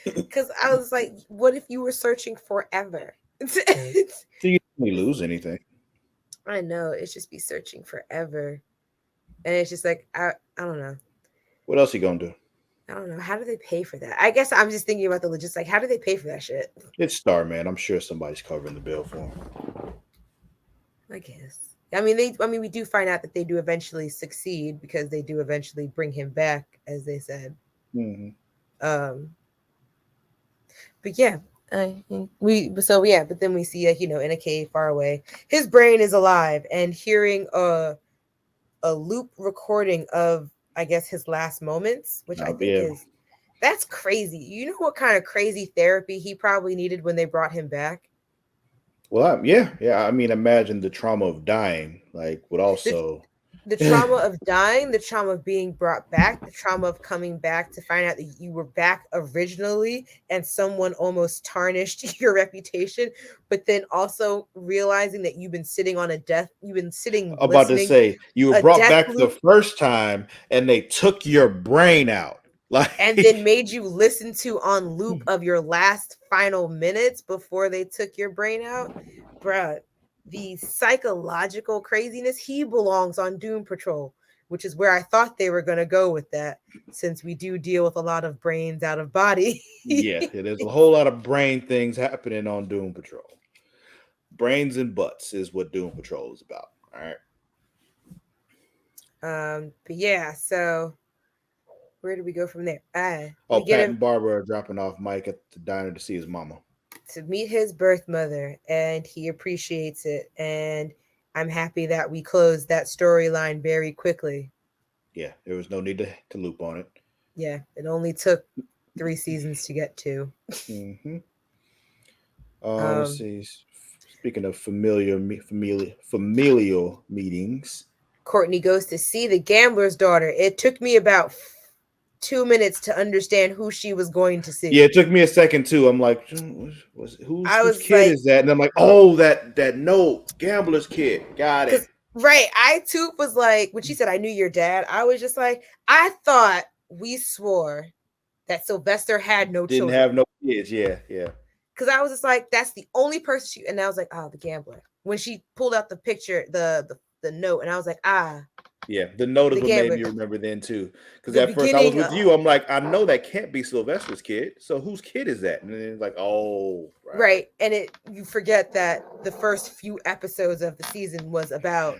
Because I was like, what if you were searching forever? Do you really lose anything? I know, it's just be searching forever. And it's just like, I don't know. What else he gonna do? I don't know. How do they pay for that? I guess I'm just thinking about the logistics. Like, how do they pay for that shit? It's Starman. I'm sure somebody's covering the bill for him. I guess. I mean, we do find out that they do eventually succeed because they do eventually bring him back, as they said. Mm-hmm. But yeah, but then we see in a cave far away, his brain is alive, and hearing a loop recording of, I guess, his last moments, which I think Yeah. that's crazy. You know what kind of crazy therapy he probably needed when they brought him back? Well, yeah. I mean, imagine the trauma of dying, like, would The also. the trauma of dying, the trauma of being brought back, the trauma of coming back to find out that you were back originally and someone almost tarnished your reputation, but then also realizing that you've been sitting About to listening say you were a brought death back the loop first time and they took your brain out. and then Like, made you listen to on loop of your last final minutes before they took your brain out. Bruh, the psychological craziness, he belongs on Doom Patrol, which is where I thought they were going to go with that, since we do deal with a lot of brains out of body. yeah, there's a whole lot of brain things happening on Doom Patrol. Brains and butts is what Doom Patrol is about. All right. But yeah, so where do we go from there? Oh, We get Pat him and Barbara are dropping off Mike at the diner to see his mama. to meet his birth mother, and he appreciates it. And I'm happy that we closed that storyline very quickly. Yeah, there was no need to loop on it. Yeah, it only took 3 seasons to get to. Hmm. Let's Um, see. Speaking of familial meetings. Courtney goes to see the gambler's daughter. It took me about 2 minutes to understand who she was going to Yeah, see. it took me a second too. I'm like, I whose was kid like, is that? And I'm like, oh, that no gambler's kid. Got it. because right, I too was like, when she said I knew your dad, I was just like, I thought we swore that Sylvester had no Didn't children. have no kids. Yeah, yeah, Because I was just like, that's the only person she. And I was like, oh, the gambler. When she pulled out the picture, the note, and I was like, yeah. The note is the what made gambler. me remember then too. Because The at first I was beginning. with you. I'm like, I know that can't be Sylvester's kid. So whose kid is that? And then it's like, oh, right. Right, and it you forget that the first few episodes of the season was about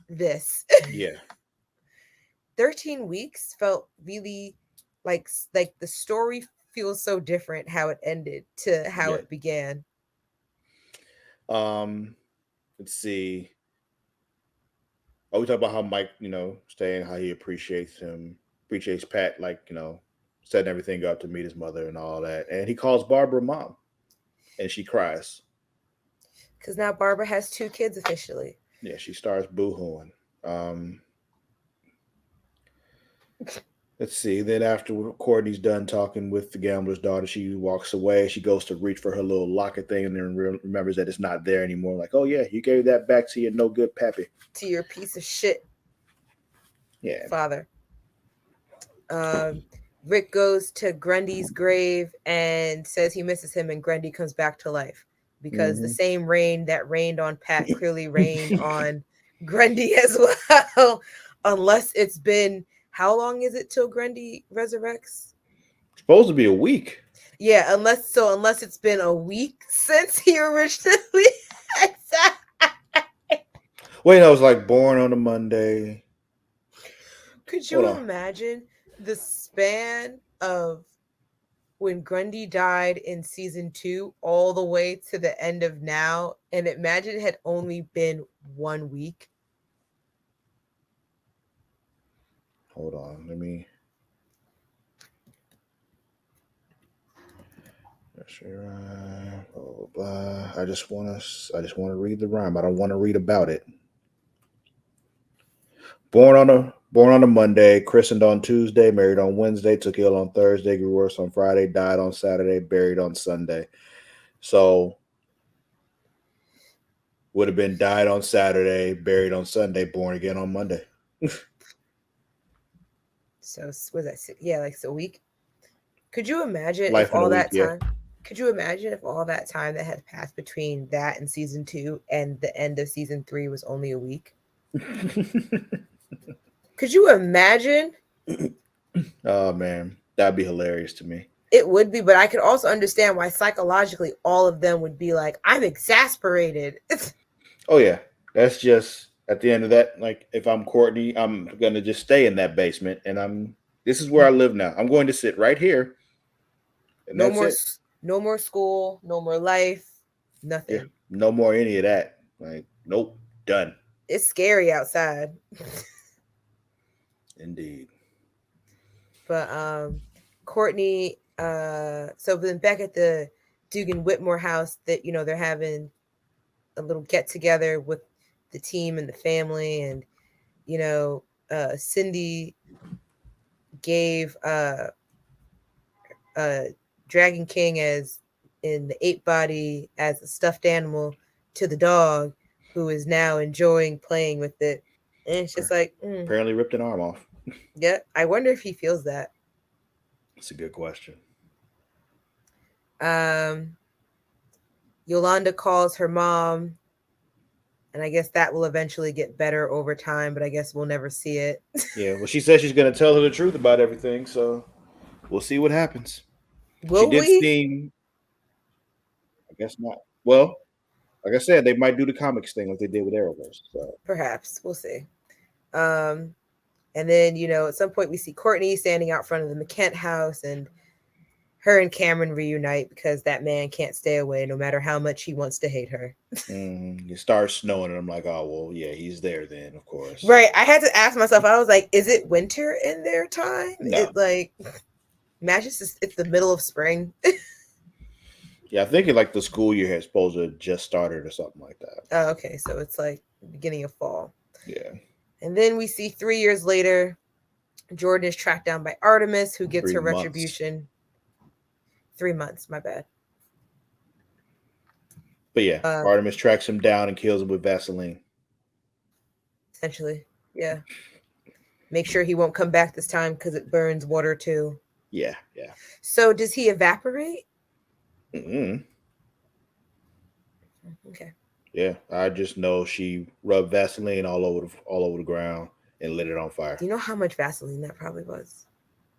this. Yeah, 13 weeks felt really like the story feels so different how it ended to how yeah. it began. Um, let's see. Oh, we talk about how Mike, saying how he appreciates Pat, like, setting everything up to meet his mother and all that. And he calls Barbara mom and she cries. Because now Barbara has 2 kids officially. Yeah, she starts boo-hooing. Um, let's see. Then after Courtney's done talking with the gambler's daughter, she walks away. She goes to reach for her little locket thing and then remembers that it's not there anymore. Like, oh, yeah, you gave that back to your no good pappy. To your piece of shit Yeah. father. Um, Rick goes to Grundy's grave and says he misses him, and Grundy comes back to life because the Hmm. same rain that rained on Pat clearly rained on Grundy as well. Unless it's been how long is it till Grundy resurrects? Supposed to be a week. Yeah, unless it's been a week since he originally. Wait, I was like born on a Monday. Could Hold you on. imagine the span of when Grundy died in season 2 all the way to the end of now, and imagine it had only been 1 week? Hold on. Let me. Blah, blah, blah. I just want to read the rhyme. I don't want to read about it. Born on a Monday, christened on Tuesday, married on Wednesday, took ill on Thursday, grew worse on Friday, died on Saturday, buried on Sunday. So would have been died on Saturday, buried on Sunday, born again on Monday. So was that yeah, like so a week? Could you imagine if Life in a all week, that yeah. time? Could you imagine if all that time that had passed between that and season 2 and the end of season 3 was only a week? Could you imagine? Oh man, that'd be hilarious to me. It would be, but I could also understand why psychologically all of them would be like, I'm exasperated. Oh yeah, that's just at the end of that. Like if I'm Courtney, I'm gonna just stay in that basement, and This is where I live now. I'm going to sit right here, and No that's more, it. no more school, no more life, Yeah, nothing. no more any of that. Like nope, done. It's scary outside. Indeed. But Courtney, so then back at the Dugan Whitmore house that they're having a little get together with the team and the family, and you know, Cindy gave uh Dragon King as in the ape body as a stuffed animal to the dog, who is now enjoying playing with it. And it's just like, Apparently ripped an arm off. yeah, I wonder if he feels that. That's a good question. Um, Yolanda calls her mom, and I guess that will eventually get better over time, but I guess we'll never see it. Yeah, well, she said she's going to tell her the truth about everything, so we'll see what happens. She Will did we? seem, I guess not. Well, like I said, they might do the comics thing like they did with Arrowverse. So Perhaps. We'll see. Um, and then, at some point we see Courtney standing out front of the McKent house, and her and Cameron reunite because that man can't stay away no matter how much he wants to hate her. it starts snowing, and I'm like, oh well, yeah, he's there then, of course. Right. I had to ask myself, I was like, is it winter in their time? No, It like matches it's the middle of spring. yeah, I think it like the school year has supposed to have just started or something like that. Oh, okay. So it's like the beginning of fall. Yeah, And then we see 3 years later, Jordan is tracked down by Artemis, who gets her 3 months. retribution. 3 months, my bad. But yeah, Uh, Artemis tracks him down and kills him with Vaseline. essentially, yeah. Make sure he won't come back this time because it burns water too. Yeah, yeah. So does he evaporate? Mm-hmm. Okay. Yeah, I just know she rubbed Vaseline all over the ground and lit it on fire. Do you know how much Vaseline that probably was?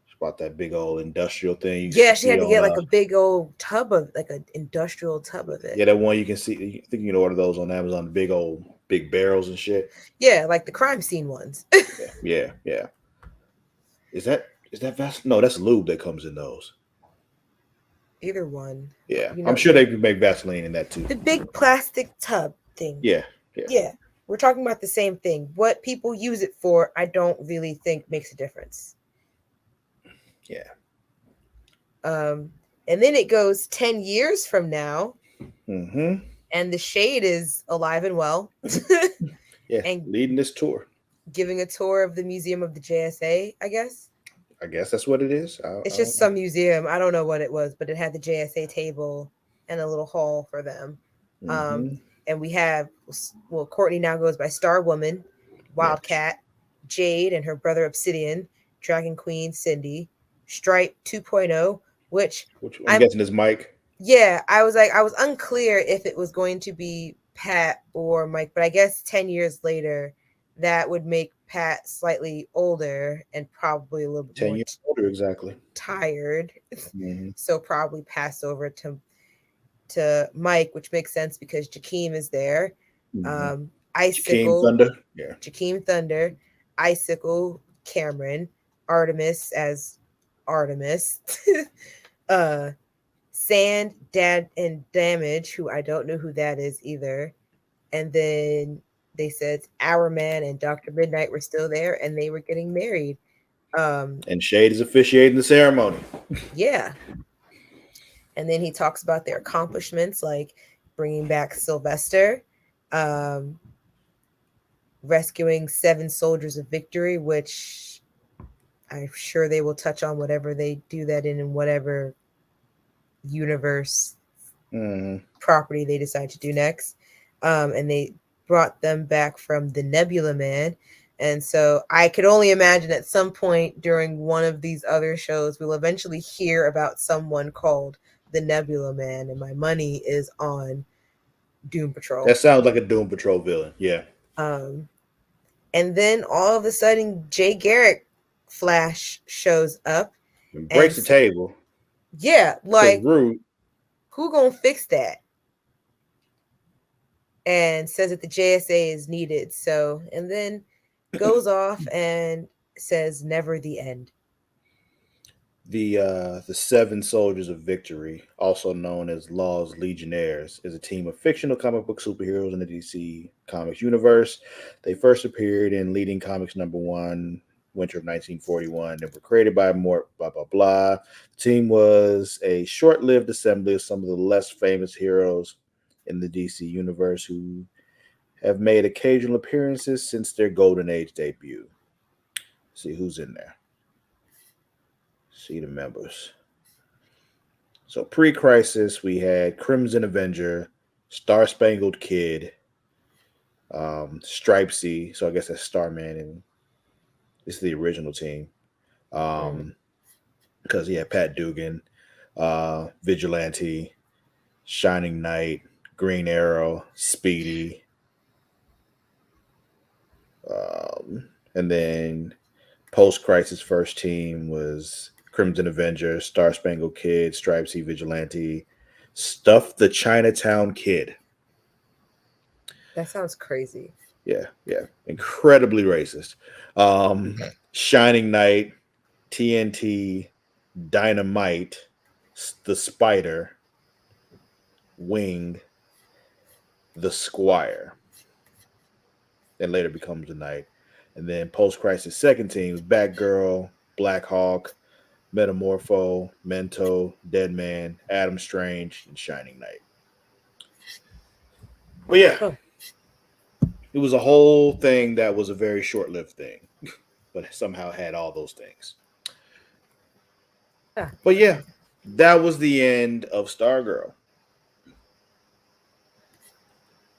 It's about that big old industrial thing you Yeah, she see had to on get like a big old tub of like an industrial tub of it. yeah, that one you can see. I think you can order those on Amazon. The big barrels and shit. Yeah, like the crime scene ones. Yeah, yeah, yeah. Is that Vaseline? No, that's lube that comes in those. Either one. Yeah, I'm sure they can make Vaseline in that too. The big plastic tub thing. Yeah, yeah. Yeah. We're talking about the same thing. What people use it for, I don't really think makes a difference. Yeah. And then it goes 10 years from now, Mm-hmm. and the Shade is alive and well. Yeah, and leading this tour. giving a tour of the Museum of the JSA, I guess. I guess that's what it is. It's just some museum. I don't know what it was, but it had the JSA table and a little hall for them. Mm-hmm. And we have, Courtney now goes by Star Woman, Wildcat, Jade and her brother Obsidian, Dragon Queen Cindy, Stripe 2.0, which I'm guessing is Mike. Yeah, I was unclear if it was going to be Pat or Mike, but I guess 10 years later, that would make Pat slightly older and probably a little bit 10 more years older, exactly. tired. Mm-hmm. So probably pass over to Mike, which makes sense because Jakeem is there. Mm-hmm. Icicle, Jakeem Thunder. Yeah. Jakeem Thunder, Icicle, Cameron, Artemis as Artemis, Sand, Dad, and Damage, who I don't know who that is either. And then they said Our Man and Dr. Midnight were still there and they were getting married. And Shade is officiating the ceremony. Yeah. And then he talks about their accomplishments, like bringing back Sylvester, rescuing 7 soldiers of victory, which I'm sure they will touch on whatever they do that in whatever universe property they decide to do next. And they brought them back from the Nebula Man. And so I could only imagine at some point during one of these other shows, we'll eventually hear about someone called the Nebula Man. And my money is on Doom Patrol. That sounds like a Doom Patrol villain. Yeah. And then all of a sudden, Jay Garrick Flash shows up and breaks the table. Yeah, like rude. Who gonna fix that? And says that the JSA is needed. So, and then goes off and says, "Never the end." The 7 Soldiers of Victory, also known as Law's Legionnaires, is a team of fictional comic book superheroes in the DC Comics universe. They first appeared in Leading Comics #1, winter of 1941. They were created by Mort, blah, blah, blah. The team was a short-lived assembly of some of the less famous heroes in the DC universe who have made occasional appearances since their Golden Age debut. See who's in there. See the members. So pre-crisis, we had Crimson Avenger, Star Spangled Kid, Stripesy. So I guess that's Starman, and it's the original team. Mm. Um, because he had Pat Dugan, Vigilante, Shining Knight, Green Arrow, Speedy, and then post crisis first team was Crimson Avenger, Star Spangled Kid, Stripesy, Vigilante, Stuff the Chinatown Kid. That sounds crazy. Yeah, yeah, incredibly racist. Shining Knight, TNT, Dynamite, the Spider, Wing, the Squire, and later becomes the Knight. And then post crisis second team was Batgirl, Black Hawk, Metamorpho, Mento, Deadman, Adam Strange, and Shining Knight. But yeah, Huh. it was a whole thing that was a very short lived thing, but somehow had all those things. Ah, But yeah, okay. that was the end of Stargirl.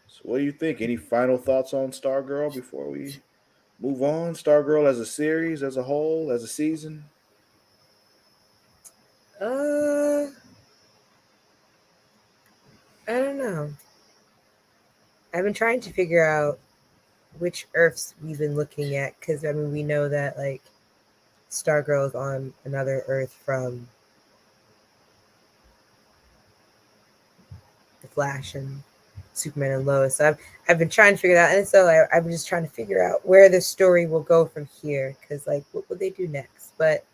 So what do you think? Any final thoughts on Stargirl before we move on? Stargirl as a series, as a whole, as a season? Uh, I don't know. I've been trying to figure out which Earths we've been looking at because I mean we know that like Stargirl is on another Earth from the Flash and Superman and Lois. So I've been trying to figure it out, and so I'm just trying to figure out where the story will go from here because like what will they do next? But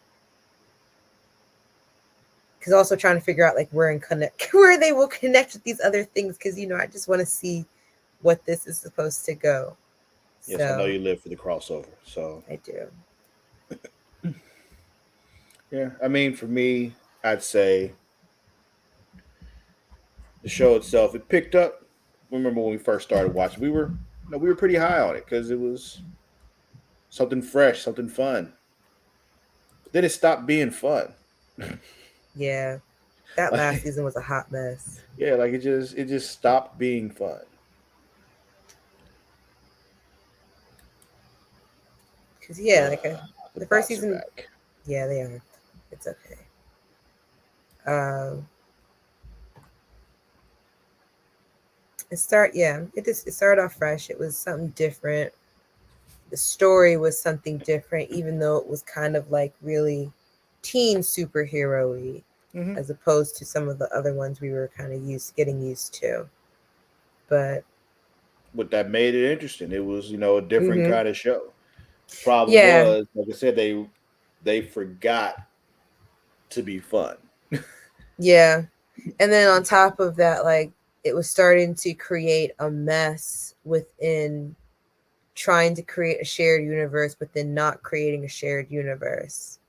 because also trying to figure out like where and connect where they will connect with these other things because I just want to see what this is supposed to go. Yes, I know So you live for the crossover. So I do. yeah, I mean, for me, I'd say the show itself it picked up. Remember when we first started watching, we were pretty high on it because it was something fresh, something fun. But then it stopped being fun. Yeah, that last Like season was a hot mess. yeah, like it just stopped being fun. Cause yeah, like The the first bots are season, back. yeah, they are. It's okay. Um, it started off fresh. It was something different. The story was something different, even though it was kind of like really teen superhero-y, Mm-hmm. as opposed to some of the other ones we were kind of getting used to. But But that made it interesting. It was a different hmm kind of show. Problem yeah, was, like I said, they forgot to be fun. yeah, and then on top of that, like it was starting to create a mess within trying to create a shared universe, but then not creating a shared universe.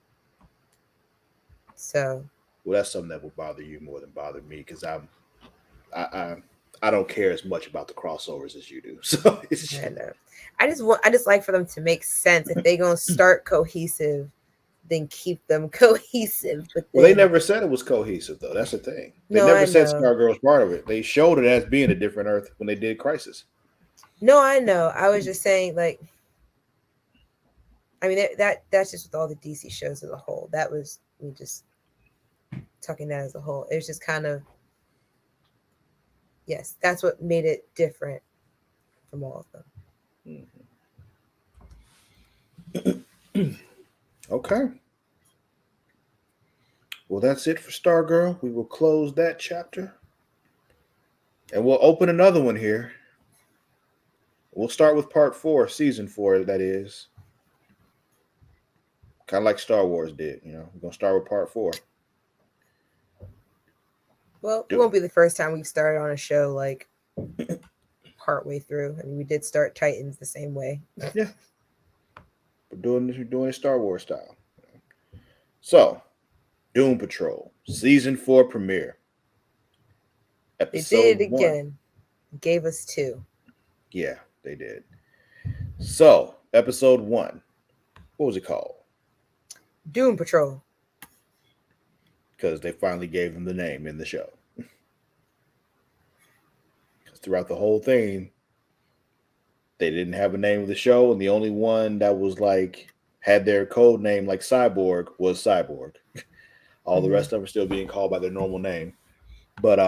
So Well, that's something that will bother you more than bother me because I, I I don't care as much about the crossovers as you do. So it's I know. I just like for them to make sense. If they gonna start cohesive, then keep them cohesive. But well, they then never said it was cohesive though. That's the thing. They no, never I said know. Stargirl was part of it. They showed it as being a different Earth when they did Crisis. No, I know. I was just saying, like, I mean that's just with all the DC shows as a whole. That was me just talking that as a whole. It was just kind of yes, that's what made it different from all of them. Okay. Well, that's it for Stargirl. We will close that chapter and we'll open another one here. We'll start with part four, season four, that is. Kind of like Star Wars did. We're going to start with part four. Well, it Do won't be the first time we've started on a show like partway through. I mean, we did start Titans the same way. Yeah. We're doing it Star Wars style. So, Doom Patrol, season four premiere, They did episode it one. again. Gave us two. Yeah, they did. So, episode 1. What was it called? Doom Patrol. Because they finally gave them the name in the show. Because throughout the whole thing, they didn't have a name of the show, and the only one that was like had their code name like Cyborg was Cyborg. All the Hmm. rest of them are still being called by their normal name. But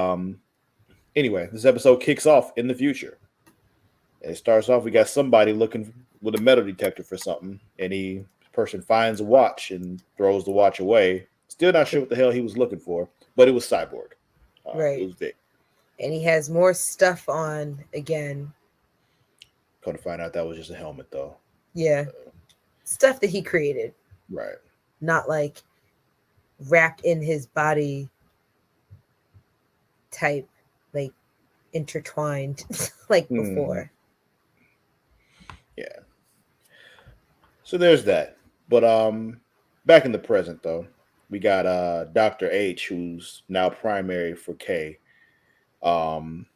anyway, this episode kicks off in the future. It starts off. We got somebody looking with a metal detector for something, and he person finds a watch and throws the watch away. Still not sure what the hell he was looking for, but it was Cyborg. It Right. was Vic. And he has more stuff on again. Come to find out that was just a helmet, though. Yeah. Stuff that he created, Right. not like wrapped in his body type, like intertwined like Hmm. before. Yeah. So there's that. But back in the present though, we got Dr. H who's now primary for K. Um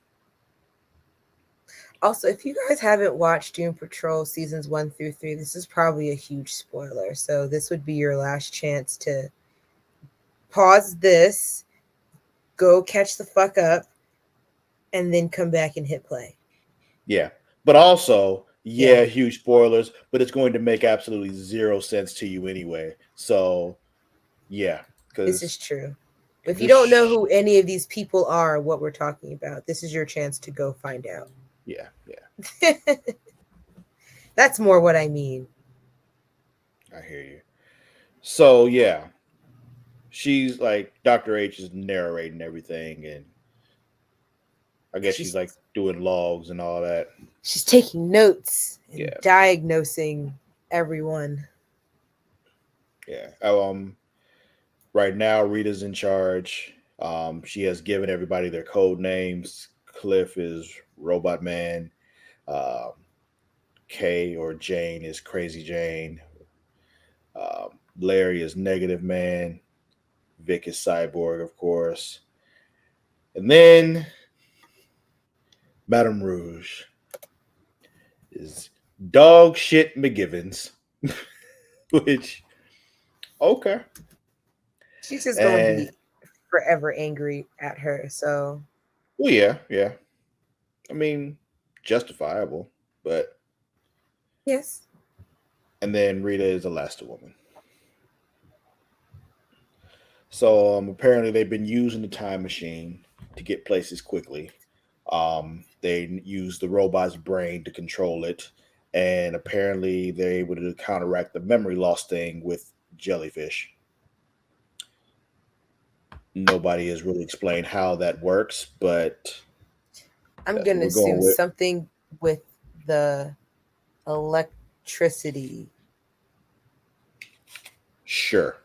Also, if you guys haven't watched Doom Patrol seasons 1 through 3, this is probably a huge spoiler. So this would be your last chance to pause this, go catch the fuck up, and then come back and hit play. yeah. But also, Yeah, yeah, huge spoilers, but it's going to make absolutely zero sense to you anyway. So, yeah, this cuz is true. If you this don't know who any of these people are, what we're talking about, this is your chance to go find out. yeah, yeah, That's more what I mean. I hear you. So, yeah, she's like Dr. H is narrating everything, and I guess she's She's like doing logs and all that. she's taking notes and Yeah, diagnosing everyone. yeah. Right now, Rita's in charge. She has given everybody their code names. Cliff is Robot Man. Um, Kay or Jane is Crazy Jane. Larry is Negative Man. Vic is Cyborg, of course. And then Madame Rouge is Dog Shit McGivens, which, okay. She's just gonna And, be forever angry at her. So well, yeah, yeah. I mean, justifiable. But, yes, and then Rita is Elasti-Woman. So apparently they've been using the time machine to get places quickly. They use the robot's brain to control it, and apparently they're able to counteract the memory loss thing with jellyfish. Nobody has really explained how that works, but I'm that's what gonna we're going assume with. something with the electricity. Sure,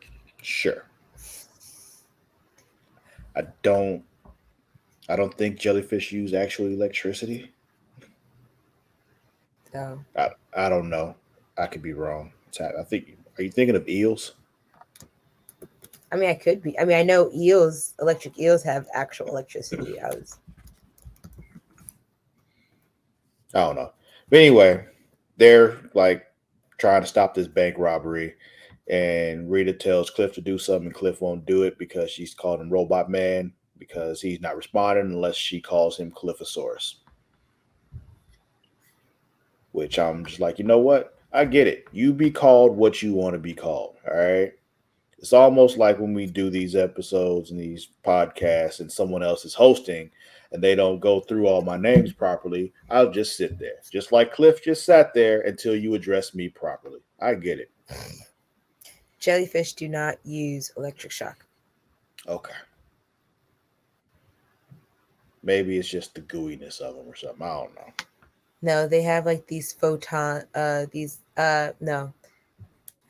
sure. I don't. I don't think jellyfish use actual electricity. So I don't know. I could be wrong. I think. Are you thinking of eels? I mean, I could be. I mean, I know eels, electric eels, have actual electricity. I was I don't know. But anyway, they're like trying to stop this bank robbery, and Rita tells Cliff to do something. Cliff won't do it because she's called him Robot Man because he's not responding unless she calls him Cliffosaurus. Which I'm just like, you know what? I get it. You be called what you want to be called. All right. It's almost like when we do these episodes and these podcasts and someone else is hosting and they don't go through all my names properly. I'll just sit there, just like Cliff just sat there until you address me properly. I get it. jellyfish do not use electric shock. Okay. Maybe it's just the gooiness of them or something. I don't know. No, they have like these photon. These no.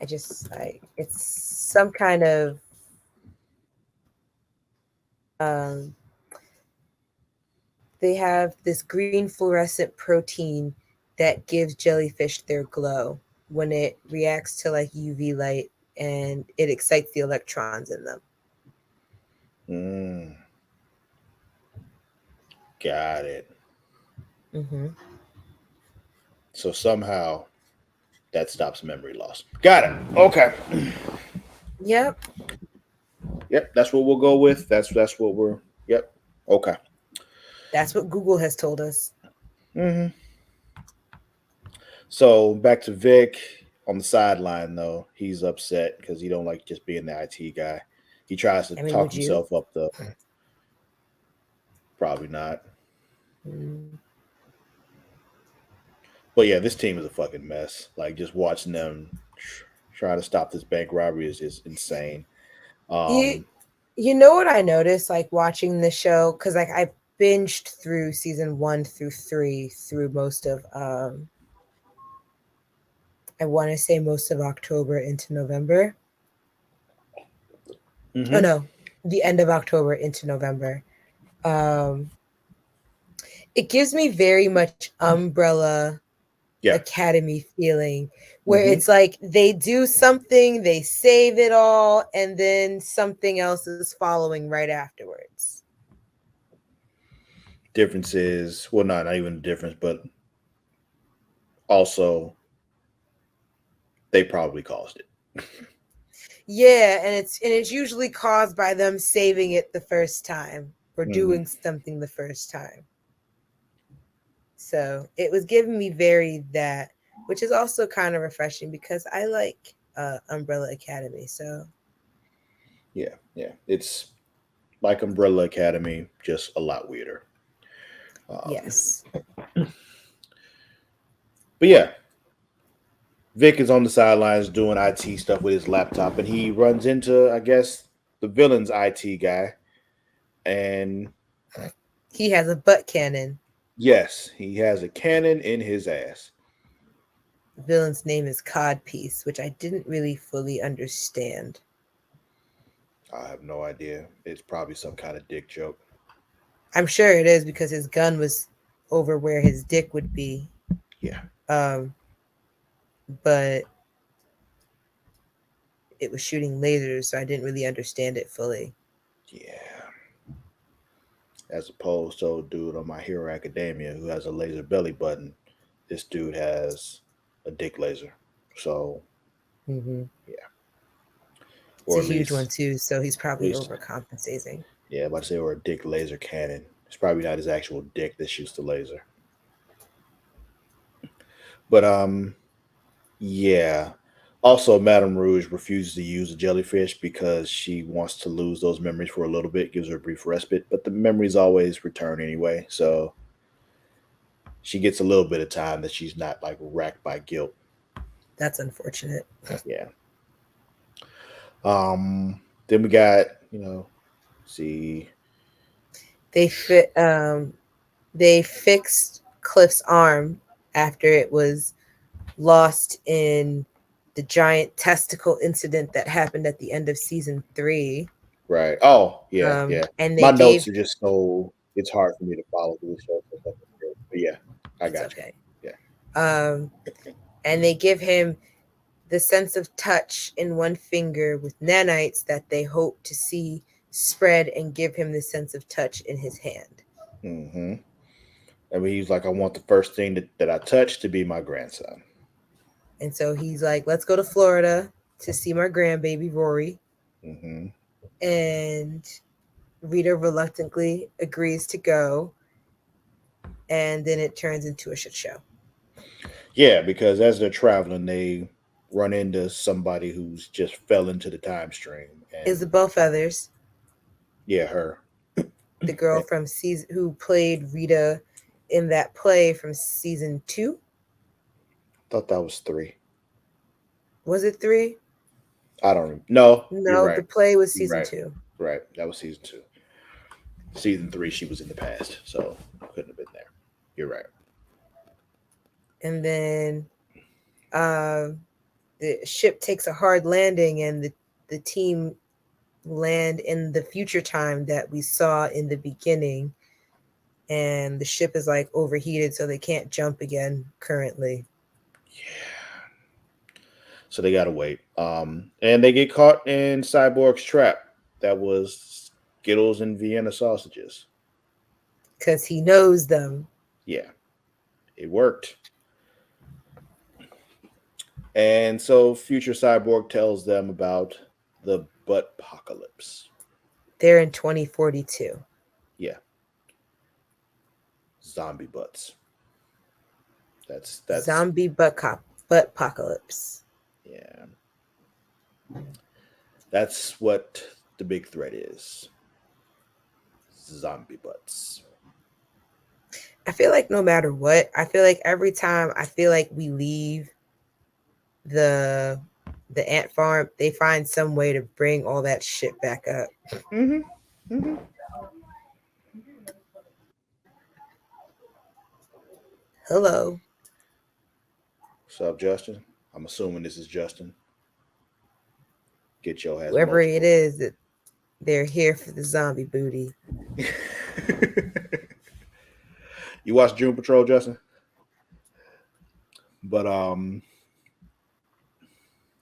It's some kind of um. They have this green fluorescent protein that gives jellyfish their glow when it reacts to like UV light and it excites the electrons in them. Mm, got it. Mm-hmm. So somehow that stops memory loss. Got it. Okay. Yep. Yep, that's what we'll go with. That's what we're. Yep. Okay. That's what Google has told us. hmm So back to Vic on the sideline though. He's upset because he don't like just being the IT guy. He tries to I mean, talk would you? himself up the. Probably not. Mm. But yeah, this team is a fucking mess. Like just watching them try to stop this bank robbery is insane. You Um. you know what I noticed like watching the show because like I binged through season 1 through 3 through most of I want to say most of October into November. Oh hmm no, the end of October into November. Um, it gives me very much Umbrella Yeah. Academy feeling, where hmm it's like they do something, they save it all, and then something else is following right afterwards. Difference is well, not even a difference, but also they probably caused it. Yeah, and it's usually caused by them saving it the first time or hmm doing something the first time. So it was giving me very that, which is also kind of refreshing because I like Umbrella Academy. So Yeah, yeah. It's like Umbrella Academy, just a lot weirder. Um, yes. but yeah, Vic is on the sidelines doing IT stuff with his laptop, and he runs into, I guess, the villain's IT guy. And He has a butt cannon. yes, he has a cannon in his ass. The villain's name is Codpiece, which I didn't really fully understand. I have no idea. It's probably some kind of dick joke. I'm sure it is because his gun was over where his dick would be. Yeah, Um, but it was shooting lasers, so I didn't really understand it fully. yeah. As opposed to old dude on My Hero Academia who has a laser belly button. This dude has a dick laser. So Hmm. yeah, It's or a at huge one least, too, so he's at probably least, overcompensating. yeah, about to say, or a dick laser cannon. It's probably not his actual dick that shoots the laser. But yeah. Also, Madame Rouge refuses to use the jellyfish because she wants to lose those memories for a little bit, gives her a brief respite, but the memories always return anyway. So she gets a little bit of time that she's not like racked by guilt. That's unfortunate. Yeah. Um. Then we got, you know, see, They fit. They fixed Cliff's arm after it was lost in the giant testicle incident that happened at the end of season 3. right. Oh, yeah, yeah. And they My gave notes are just so it's hard for me to follow through the show. But yeah, I it's got okay. you. Um, and they give him the sense of touch in one finger with nanites that they hope to see spread and give him the sense of touch in his hand. Yeah. I mean, he's like, I want the first thing that I touch to be my grandson. And so he's like, let's go to Florida to see my grandbaby Rory. hmm And Rita reluctantly agrees to go. And then it turns into a shit show. Yeah, because as they're traveling, they run into somebody who's just fell into the time stream, and Isabel Feathers, yeah, her. the girl I from season who played Rita in that play from season 2. thought that was three. Was it 3? I don't. No, you're No, the right. play was You're season right. 2. Right. That was season two. Season three, she was in the past, so couldn't have been there. You're right. And then uh, the ship takes a hard landing, and the team land in the future time that we saw in the beginning. And the ship is like overheated, so they can't jump again currently. Yeah. So they gotta wait. And they get caught in Cyborg's trap. That was Skittles and Vienna sausages. Because he knows them. Yeah. It worked. And so Future Cyborg tells them about the butt apocalypse. They're in 2042. Yeah, zombie butts. That's Zombie butt apocalypse. yeah. That's what the big threat is. Zombie butts. I feel like no matter what, I feel like every time I feel like we leave the ant farm, they find some way to bring all that shit back up. Mm-hmm. Mm-hmm. Hello, What's up, Justin? I'm assuming this is Justin. Get your has whoever it multiple. is that they're here for the zombie booty. You watch June Patrol, Justin? But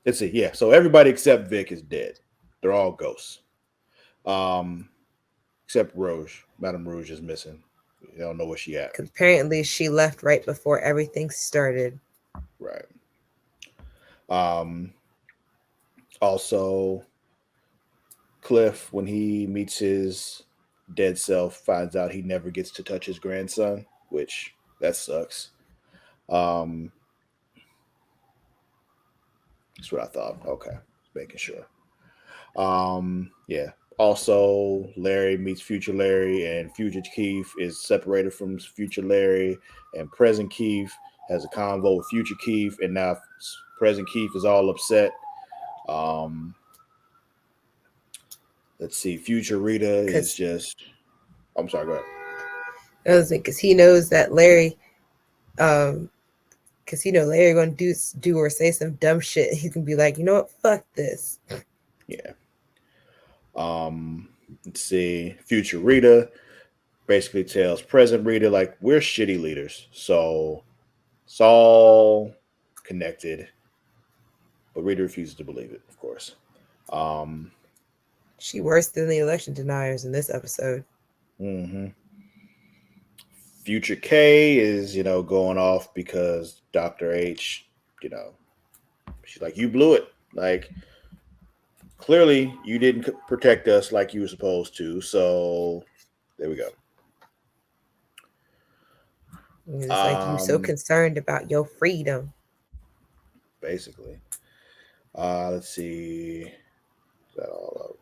let's see. Yeah, so everybody except Vic is dead. They're all ghosts. Um, except Rouge. Madame Rouge is missing. They don't know where she at. Apparently, she left right before everything started. Right. Um, also, Cliff, when he meets his dead self, finds out he never gets to touch his grandson, which that sucks. Um, that's what I thought. Okay, making sure. Yeah. Also, Larry meets Future Larry, and Future Keith is separated from Future Larry, and Present Keith has a convo with Future Keith, and now Present Keith is all upset. Um, let's see, Future Rita is Because just. I'm sorry. Go ahead. because he knows that Larry, um, because Larry gonna do or say some dumb shit. He can be like, you know what, fuck this. Yeah. Let's see, Future Rita basically tells Present Rita like we're shitty leaders, so it's all connected. But Rita refuses to believe it, of course. Um, She worse than the election deniers in this episode. mhm. Future K is, going off because Dr. H, you know, she's like, you blew it. Like, clearly you didn't protect us like you were supposed to. So there we go. It's like you so Um, concerned about your freedom. basically. Let's see. Is that all of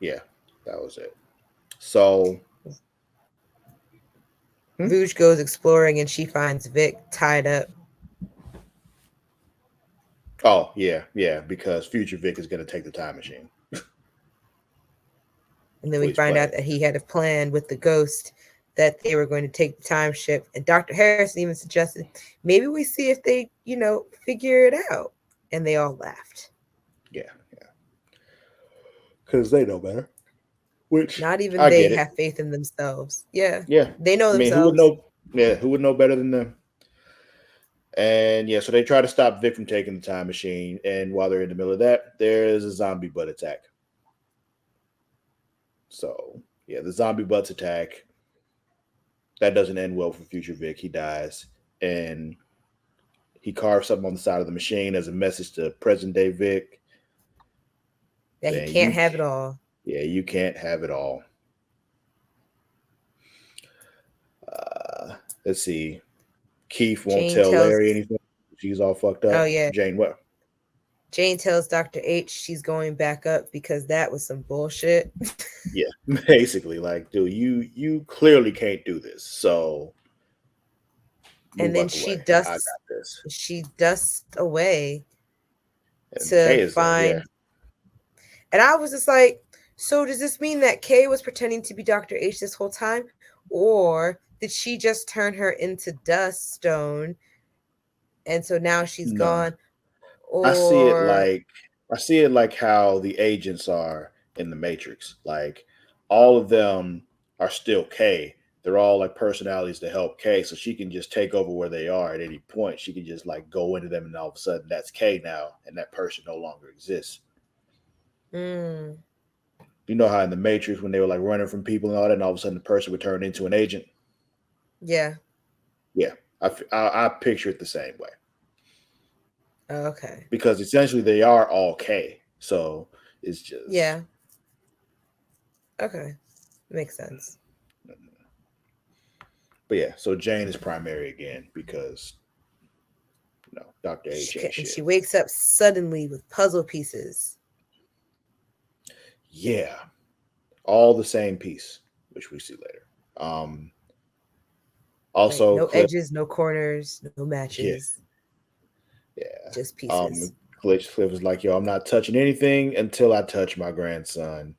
Yeah, that was it. So, hmm? Rouge goes exploring and she finds Vic tied up. Oh, yeah, because Future Vic is going to take the time machine. And then we Well, he's find out planning. that he had a plan with the ghost that they were going to take the time ship. And Dr. Harrison even suggested maybe we see if they, figure it out. And they all laughed. Yeah, yeah. Because they know better. Which Not even I they get it. have faith in themselves. Yeah, Yeah. they know I mean, who would themselves. know? Yeah, who would know better than them? And yeah, so they try to stop Vic from taking the time machine. And while they're in the middle of that, there's a zombie butt attack. So yeah, the zombie butts attack. That doesn't end well for Future Vic. He dies. And he carves something on the side of the machine as a message to present day Vic That he saying, can't have it all. yeah, you can't have it all. Let's see. Keith won't Jane tell tells, Larry anything. She's all fucked oh up. yeah, Jane, what? Jane tells Dr. H she's going back up because that was some bullshit. Yeah, basically, like, dude, you clearly can't do this. So And move then out the way. I got this. she dusts away And to Kay is there. Yeah. find, and I was just like, so does this mean that Kay was pretending to be Dr. H this whole time? Or did she just turn her into dust stone and so now she's No, gone? I see it Or like I see it like how the agents are in the Matrix. Like all of them are still K. They're all like personalities to help K, so she can just take over where they are at any point. She can just like go into them, and all of a sudden that's K now, and that person no longer exists. mm, You know how in the Matrix when they were like running from people and all that, and all of a sudden the person would turn into an agent. yeah. Yeah, I picture it the same way Okay. because essentially they are all K. So it's just Yeah. Okay. Makes sense. but yeah, so Jane is primary again because Doctor H ain't And she shit. wakes up suddenly with puzzle pieces. Yeah, all the same piece, which we see later. Um, Like Also, no Cliff, edges, no corners, no yeah, matches, yeah. just pieces. Cliff was like, "Yo, I'm not touching anything until I touch my grandson."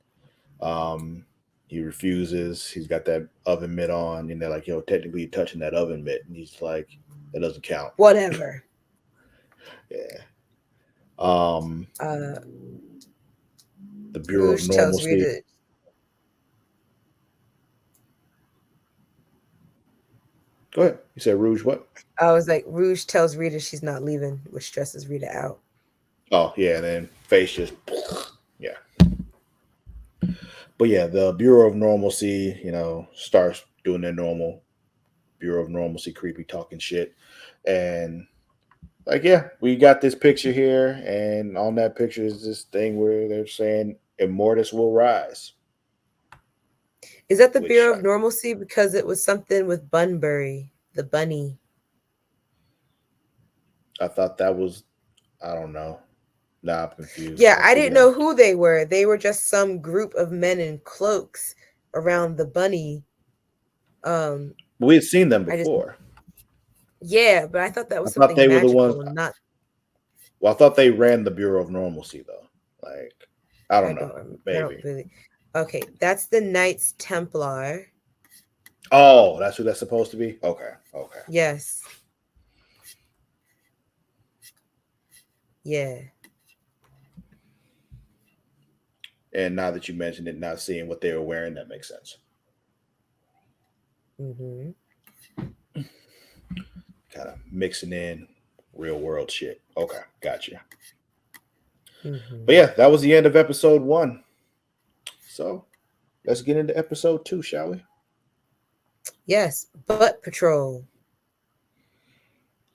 Um, he refuses. He's got that oven mitt on, and they're like, "Yo, technically, you're touching that oven mitt," and he's like, "That doesn't count." Whatever. Yeah. Um, Uh, the Bureau of Rouge tells Normalcy. Rita. Go ahead. You said Rouge. What? I was like, Rouge tells Rita she's not leaving, which stresses Rita out. Oh, yeah. And then face just, yeah. But yeah, the Bureau of Normalcy, starts doing their normal Bureau of Normalcy, creepy talking shit, and like, yeah, we got this picture here, and on that picture is this thing where they're saying Immortus will rise, Is that the which Bureau of Normalcy because it was something with Bunbury, the bunny? I thought that was, I don't know. Nah, I'm confused. Yeah, Let's I figure didn't it out. know who they were. They were just some group of men in cloaks around the bunny. Um, But we had seen them I just before. yeah, but I thought that I was thought something they were the ones. magical, not Well, I thought they ran the Bureau of Normalcy though. Like, I don't know. I don't Maybe. really. Okay, that's the Knights Templar. Oh, that's who that's supposed to be. Okay. Okay. Yes. Yeah. And now that you mentioned it, not seeing what they were wearing, that makes sense. Mm-hmm. Kind of mixing in real world shit. Okay, gotcha. Mm-hmm. But yeah, that was the end of episode 1. So let's get into episode 2, shall we? Yes, Butt Patrol.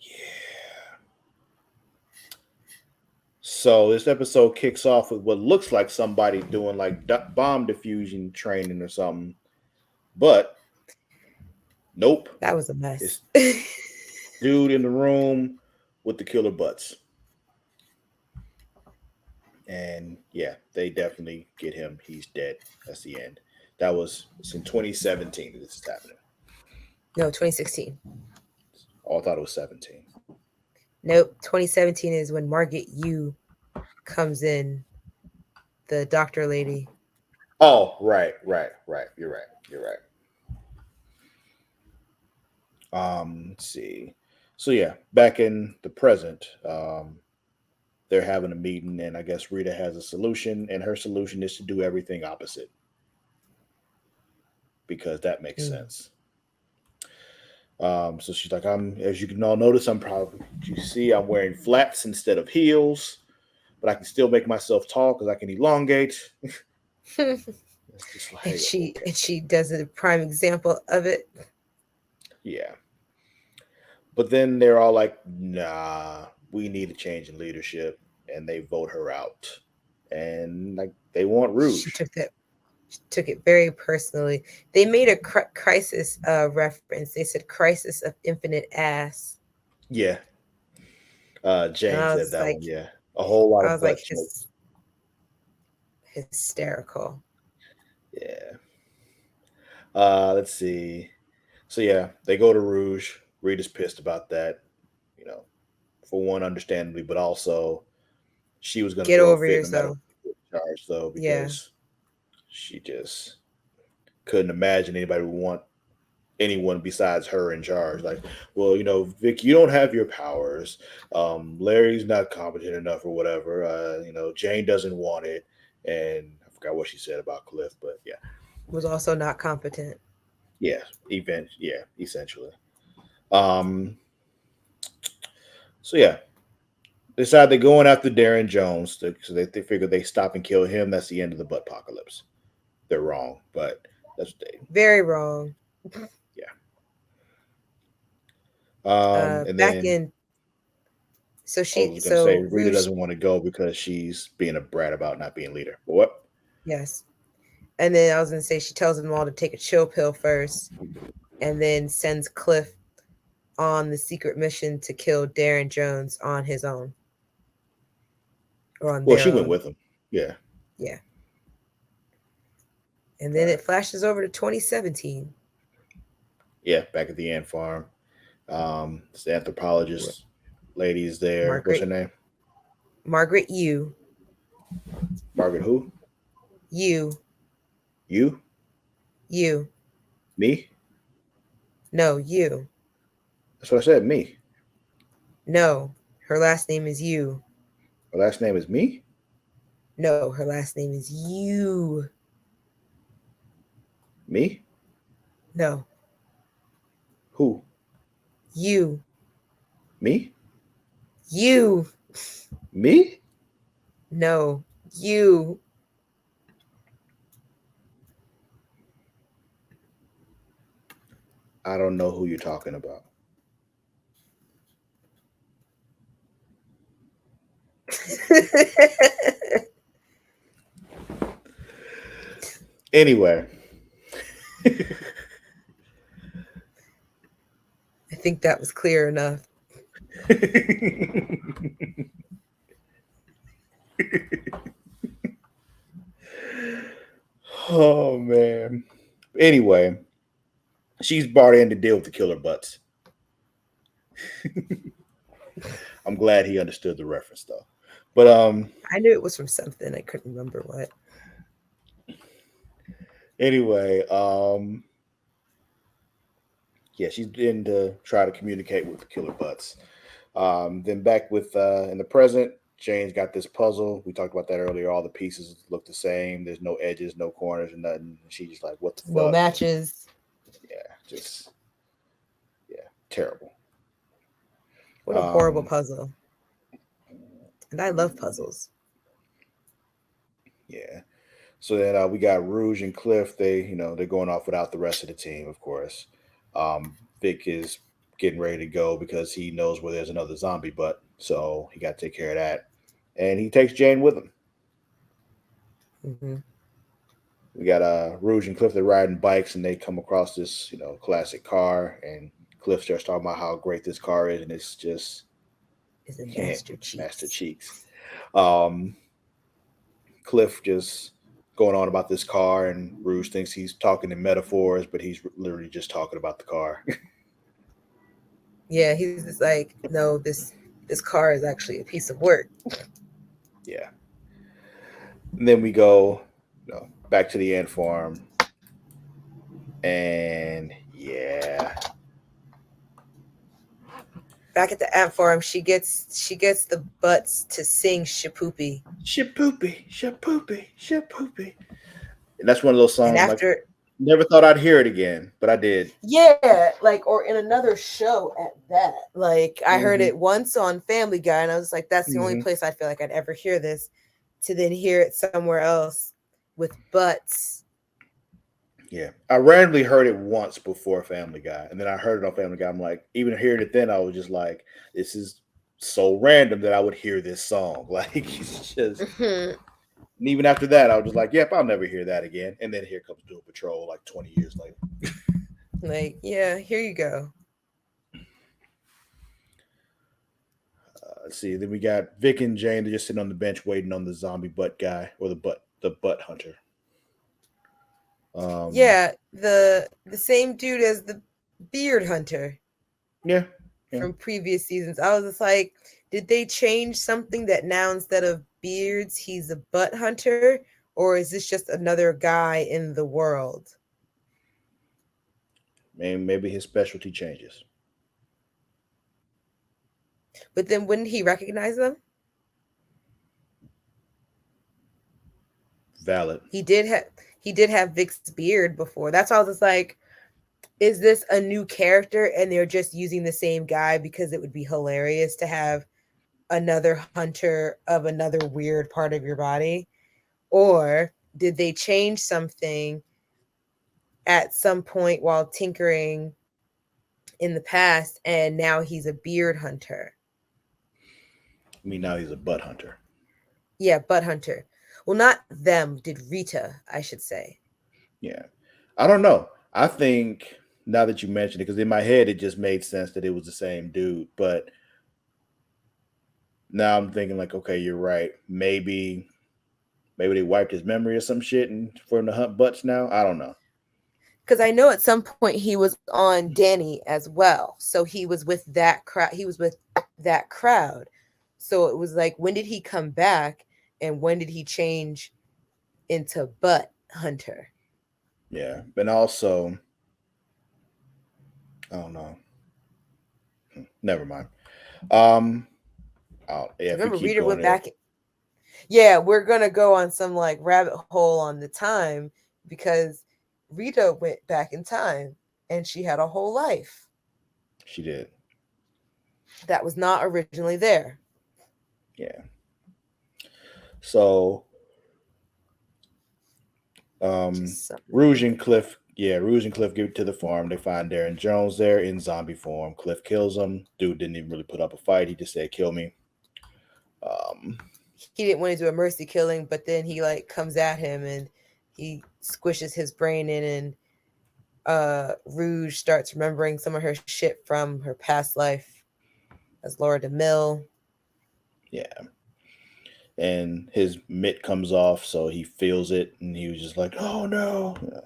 Yeah. So this episode kicks off with what looks like somebody doing like bomb diffusion training or something, but nope, That was a mess. it's dude in the room with the killer butts. And yeah, they definitely get him. He's dead. That's the end. It's in 2017 that this is happening. No, 2016. Oh, I thought it was 17. Nope, 2017 is when Margaret Yu comes in, the doctor lady. Oh, right, right, right. You're right. You're right. Let's see. So yeah, back in the present, they're having a meeting, and I guess Rita has a solution, and her solution is to do everything opposite because that makes Mm. sense. So she's like, as you can all notice, I'm probably, you see, I'm wearing flats instead of heels, but I can still make myself tall because I can elongate. It's just and like, she okay, and she does a prime example of it. yeah. But then they're all like, nah, we need a change in leadership, and they vote her out, and like they want She Rouge. took that she took it very personally. They made a crisis reference. They said crisis of infinite ass. Yeah, And Jane said that one. Yeah, a whole lot I of was like butt jokes. hysterical. Yeah. Let's see. So yeah, they go to Rouge. Rita's pissed about that. You know, for one, understandably, but also she was going to Get throw a over fit no matter yourself. what charge, though, Yeah. because she just couldn't imagine anybody would want anyone besides her in charge. Like, well, Vic, you don't have your powers. Larry's not competent enough or whatever. Jane doesn't want it, and I forgot what she said about Cliff, but yeah, Was also not competent. yeah, essentially. Um, so yeah, decide they're going after Darren Jones, so they figure they stop and kill him. That's the end of the butt apocalypse. They're wrong, but that's what they. Very wrong. Yeah. And Back then in I was gonna say Rita Rouge, doesn't want to go because she's being a brat about not being leader. But what? yes. And then I was gonna say she tells them all to take a chill pill first, and then sends Cliff on the secret mission to kill Darren Jones on his own or on Well, their she went own. with him. Yeah. Yeah. And All then right. it flashes over to 2017. Yeah, back at the ant farm. It's the With anthropologist lady is there. What's her Margaret name? Margaret Yu. Margaret who? You. You? You. Me? No, you. That's what I said. Me. No. Her last name is you. Her last name is me. No, her last name is you. Me? No. Who? You. Me? You. Me? No. You. I don't know who you're talking about. Anyway. I think that was clear enough. Oh man. Anyway, she's brought in to deal with the killer butts. I'm glad he understood the reference though. But I knew it was from something. I couldn't remember what. anyway, yeah, she's in to try to communicate with the killer butts. Then back with in the present, Jane's got this puzzle. We talked about that earlier. All the pieces look the same. There's no edges, no corners, or nothing. She's just like, "What the No fuck?" matches. Yeah, just yeah, terrible. What a horrible Um, puzzle. And I love puzzles. yeah. So then we got Rouge and Cliff. They're going off without the rest of the team, of course. Vic is getting ready to go because he knows where there's another zombie butt, so he got to take care of that. And he takes Jane with him. Hmm. We got Rouge and Cliff. They're riding bikes and they come across this classic car. And Cliff starts talking about how great this car is, and it's just Is a can't master master cheeks. cheeks. Um, Cliff just going on about this car, and Rouge thinks he's talking in metaphors, but he's literally just talking about the car. Yeah, he's just like, no, this car is actually a piece of work. Yeah. And then we go back to the ant farm, and yeah, Back at the ant farm, she gets the butts to sing Shapoopy. shapoopy, shapoopy, shapoopy. And that's one of those And songs I'm like, after, never thought I'd hear it again, but I did. yeah, like, or in another show at that. Like, I heard Hmm. it once on Family Guy, and I was like, that's the only Hmm. place I feel like I'd ever hear this. To then hear it somewhere else with butts. Yeah, I randomly heard it once before Family Guy, and then I heard it on Family Guy. I'm like, even hearing it then, I was just like, this is so random that I would hear this song. Like, it's just. Mhm. And even after that, I was just like, yep, I'll never hear that again. And then here comes Doom Patrol, like 20 years later. Like, yeah, here you go. Let's see. Then we got Vic and Jane. They're just sitting on the bench waiting on the zombie butt guy or the butt hunter. Um, Yeah, the same dude as the beard hunter yeah, yeah. from previous seasons. I was just like, did they change something that now instead of beards, he's a butt hunter? Or is this just another guy in the world? Maybe his specialty changes. But then wouldn't he recognize them? Valid. He did have he did have Vic's beard before. That's why I was just like, is this a new character and they're just using the same guy because it would be hilarious to have another hunter of another weird part of your body? Or did they change something at some point while tinkering in the past, and now he's a beard hunter. I mean, now he's a butt hunter. Yeah, butt hunter. Well, not them, did Rita, I should say. Yeah. I don't know. I think now that you mentioned it, because in my head it just made sense that it was the same dude. But now I'm thinking like, okay, you're right. Maybe they wiped his memory or some shit and for him to hunt butts now. I don't know. Because I know at some point he was on Danny as well. So he was with that crowd. He was with that crowd. So it was like, when did he come back and when did he change into butt hunter? Yeah. And also, I don't know. Never mind. Um, yeah, if we Remember, keep Rita going went here, back. Yeah, we're going to go on some like rabbit hole on the time because Rita went back in time and she had a whole life she did. that was not originally there. Yeah. So, um, Just something to Rouge think and about. Cliff, yeah, Rouge and Cliff get to the farm. They find Darren Jones there in zombie form. Cliff kills him. Dude didn't even really put up a fight. He just said, "Kill me." Um, He didn't want to do a mercy killing, but then he like comes at him and he squishes his brain in, and Rouge starts remembering some of her shit from her past life as Laura DeMille. yeah, and his mitt comes off, so he feels it, and he was just like, "Oh no!" Yeah.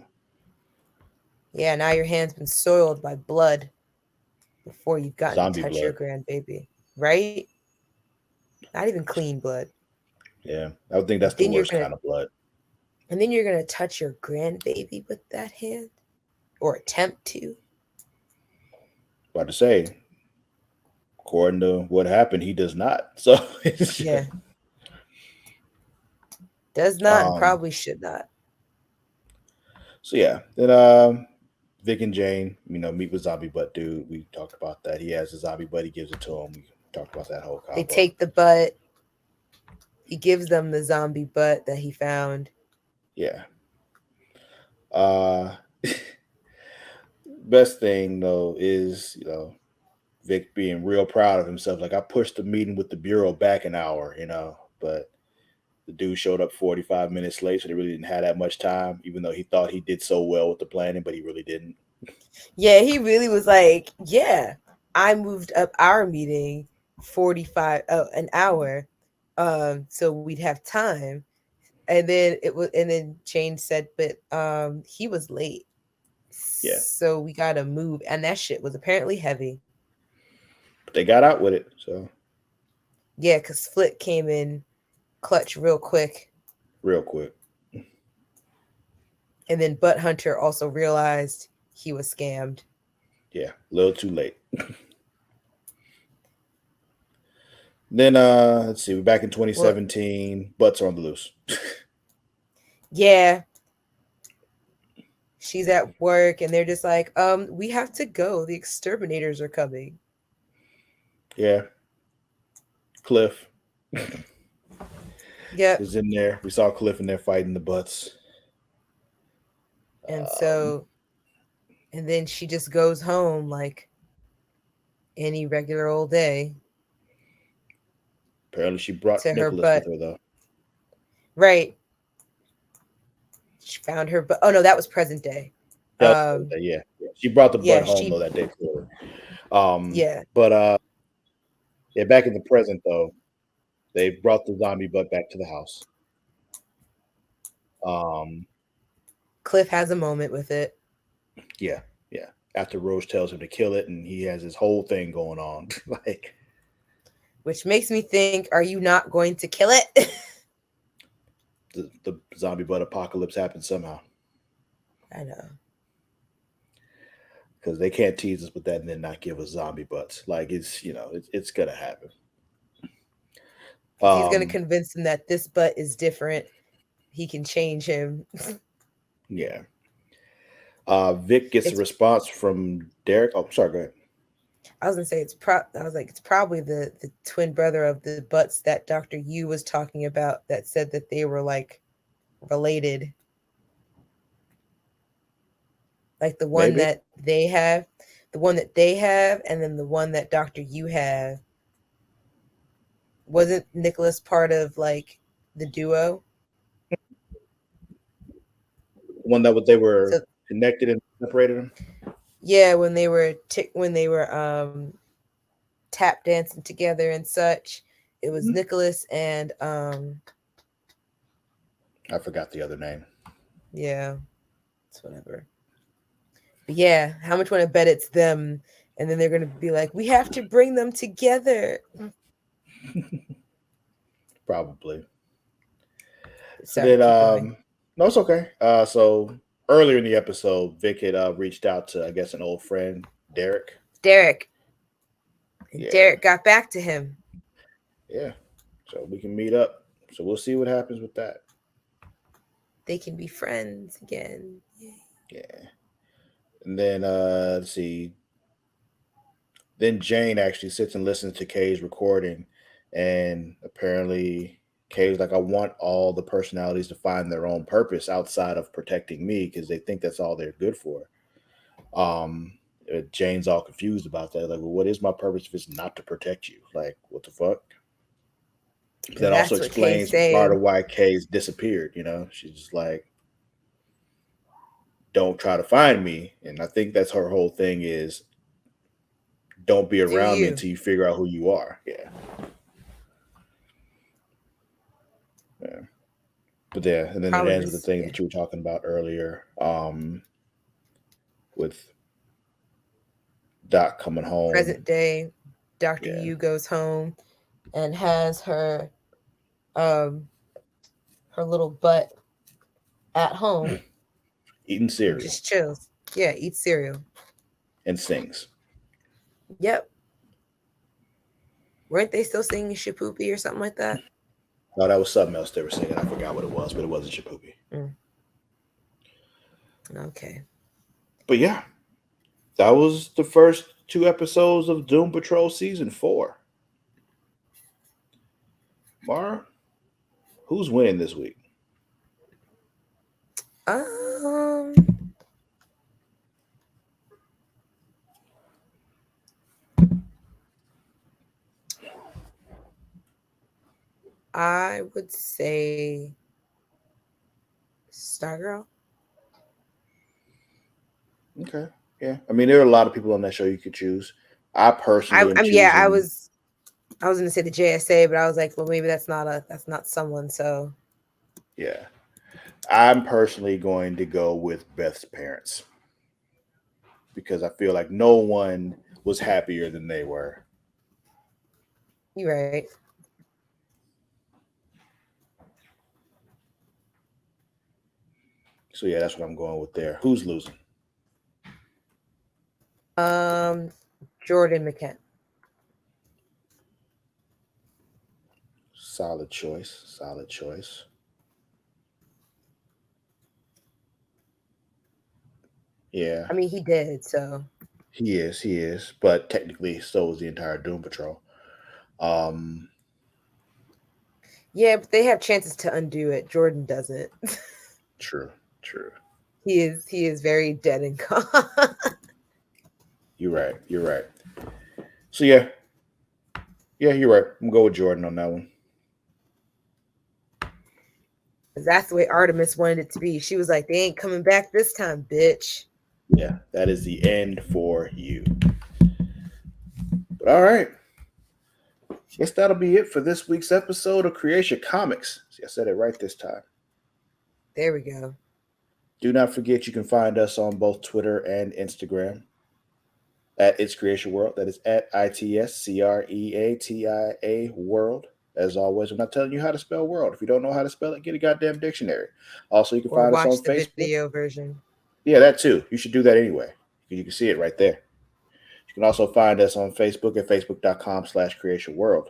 Yeah, now your hand's been soiled by blood before you've gotten to Zombie touch your blood. grandbaby, right? Not even clean blood. Yeah, I would think And that's the then you're worst gonna kind of blood. and then you're gonna touch your grandbaby with that hand or attempt to. About to say, according to what happened, he does not. So, it's just, Yeah, does not and um, probably should not. so yeah, then Vic and Jane, meet with zombie butt dude. We talked about that. He has a zombie butt. He gives it to him. We talked about that whole They combo. take the butt. He gives them the zombie butt that he found. Yeah. Uh, best thing though is Vic being real proud of himself. Like I pushed the meeting with the bureau back an hour, but the dude showed up 45 minutes late, so they really didn't have that much time. Even though he thought he did so well with the planning, but he really didn't. Yeah, he really was like, yeah, I moved up our meeting 45 an hour so we'd have time. And then Jane said, but he was late. Yeah, So we got to move, and that shit was apparently heavy. but they got out with it. So Yeah, cuz Flick came in clutch real quick. real quick. And then Butt Hunter also realized he was scammed. Yeah, a little too late. Then let's see, we're back in Well, 2017. Butts are on the loose. yeah, she's at work and they're just like, we have to go. The exterminators are coming. Yeah, Cliff Yep. is in there. We saw Cliff in there fighting the butts. And Um, so, and then she just goes home like any regular old day apparently, she brought to her Nicholas with butt. her though. Right. She found her butt. Oh no, that was present day. That was Um, Thursday, yeah. Yeah. She brought the butt yeah, home she, though that day too. yeah. But yeah, back in the present though, they brought the zombie butt back to the house. Um, Cliff has a moment with it, yeah, yeah. After Rose tells him to kill it, and he has his whole thing going on, like which makes me think, are you not going to kill it? the zombie butt apocalypse happens somehow I know. because they can't tease us with that and then not give us zombie butts. Like it's gonna happen. Because he's going to Um, convince him that this butt is different. He can change him. yeah. Vic gets a It's response from Derek. Oh, sorry. Go ahead. I was gonna say I was like, it's probably the twin brother of the butts that Dr. Yu was talking about that said that they were like related, like the one Maybe. that they have. the one that they have, and then the one that Doctor You have. Wasn't Nicholas part of like the duo? One that they So were connected and separated them. yeah, when they were tap dancing together and such, it was Mhm. Nicholas and I forgot the other name. yeah, it's whatever. But yeah, how much want to bet it's them? And then they're gonna be like, we have to bring them together. Probably. So Sorry, then, keep going. no, it's okay. So earlier in the episode, Vic had reached out to, I guess, an old friend, Derek. Derek. And Yeah, Derek got back to him. yeah. So we can meet up. So we'll see what happens with that. They can be friends again. Yay. Yeah. And then let's see. Then Jane actually sits and listens to Kay's recording, and apparently Kay's like, "I want all the personalities to find their own purpose outside of protecting me because they think that's all they're good for." Jane's all confused about that. Like, well, what is my purpose if it's not to protect you? Like, what the fuck? But And that also that's what Kay's explains part saying. of why Kay's disappeared. She's just like, don't try to find me. And I think that's her whole thing is don't be Do around me you? until you figure out who you are. Yeah. Yeah. But yeah, and then it Probably ends with the this. thing Yeah. that you were talking about earlier, with Doc coming home. Present day, Dr. Yeah. Yu goes home and has um her little butt at home Eating and cereal just chills. Yeah, eats cereal. and sings. Yep. Weren't they still singing Shapoopy or something like that? No, that was something else they were singing. I forgot what it was, but it wasn't Shapoopy. Mm, okay. But yeah, that was the first two episodes of Doom Patrol season 4. Mara, who's winning this week? Um, I would say Stargirl. Okay. Yeah. I mean, there are a lot of people on that show you could choose. I personally am I mean, yeah, choosing. I was gonna say the JSA, but I was like, well, maybe that's not someone. So Yeah. I'm personally going to go with Beth's parents because I feel like no one was happier than they were. you're right. So yeah, that's what I'm going with there. Who's losing? Um, Jordan McKent. Solid choice. Solid choice. Yeah, I mean, he did. So he is. He is. But technically, so is the entire Doom Patrol. Um, yeah, but they have chances to undo it. Jordan doesn't. true. True. He is very dead and gone. You're right. You're right. So yeah, yeah, you're right. I'm gonna go with Jordan on that one. That's the way Artemis wanted it to be. She was like, they ain't coming back this time, bitch. Yeah, that is the end for you. But all right, guess that'll be it for this week's episode of Creatia Comics. See, I said it right this time. There we go. Do not forget you can find us on both Twitter and Instagram at It's Creation World. That is at ITSCREATIA World. As always, I'm not telling you how to spell world. If you don't know how to spell it, get a goddamn dictionary. Also, you can Or find us on watch the Facebook. video version. Yeah, that too. You should do that anyway. You can see it right there. You can also find us on Facebook at facebook.com/Creation World.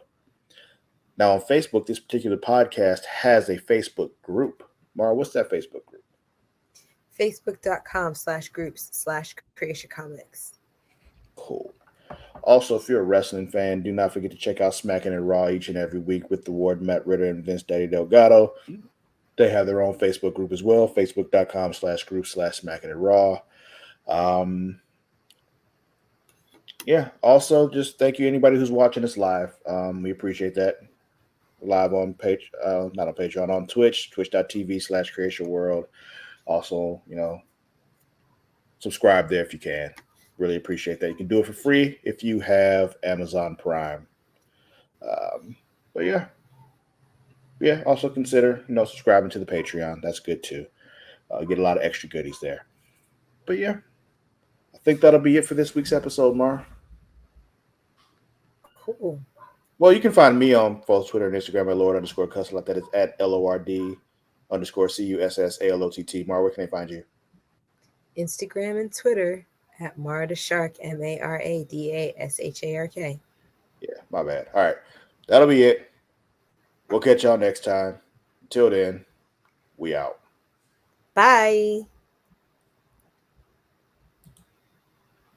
Now, on Facebook, this particular podcast has a Facebook group. Mara, what's that Facebook group? Facebook.com/groups/Creation Comics. Cool. Also, if you're a wrestling fan, do not forget to check out Smacking It Raw each and every week with the Warden Matt Ritter and Vince Daddy Delgado. They have their own Facebook group as well, facebook.com/group/Smacking It Raw. Um, Yeah. Also, just thank you anybody who's watching us live. We appreciate that. Live on page, not on Patreon, on Twitch, twitch.tv/Creatia World. Also, subscribe there if you can. Really appreciate that. You can do it for free if you have Amazon Prime. Um, but yeah. Also consider subscribing to the Patreon. That's good too. Get a lot of extra goodies there. But yeah, I think that'll be it for this week's episode, Mar. Cool. Well, you can find me on both Twitter and Instagram at Lord_Cussalott. That is at LORD_CUSSALOTT. Mar, where can they find you? Instagram and Twitter at Mara the Shark, MARADASHARK. Yeah, my bad. All right. That'll be it. We'll catch y'all next time. Until then, we out. Bye.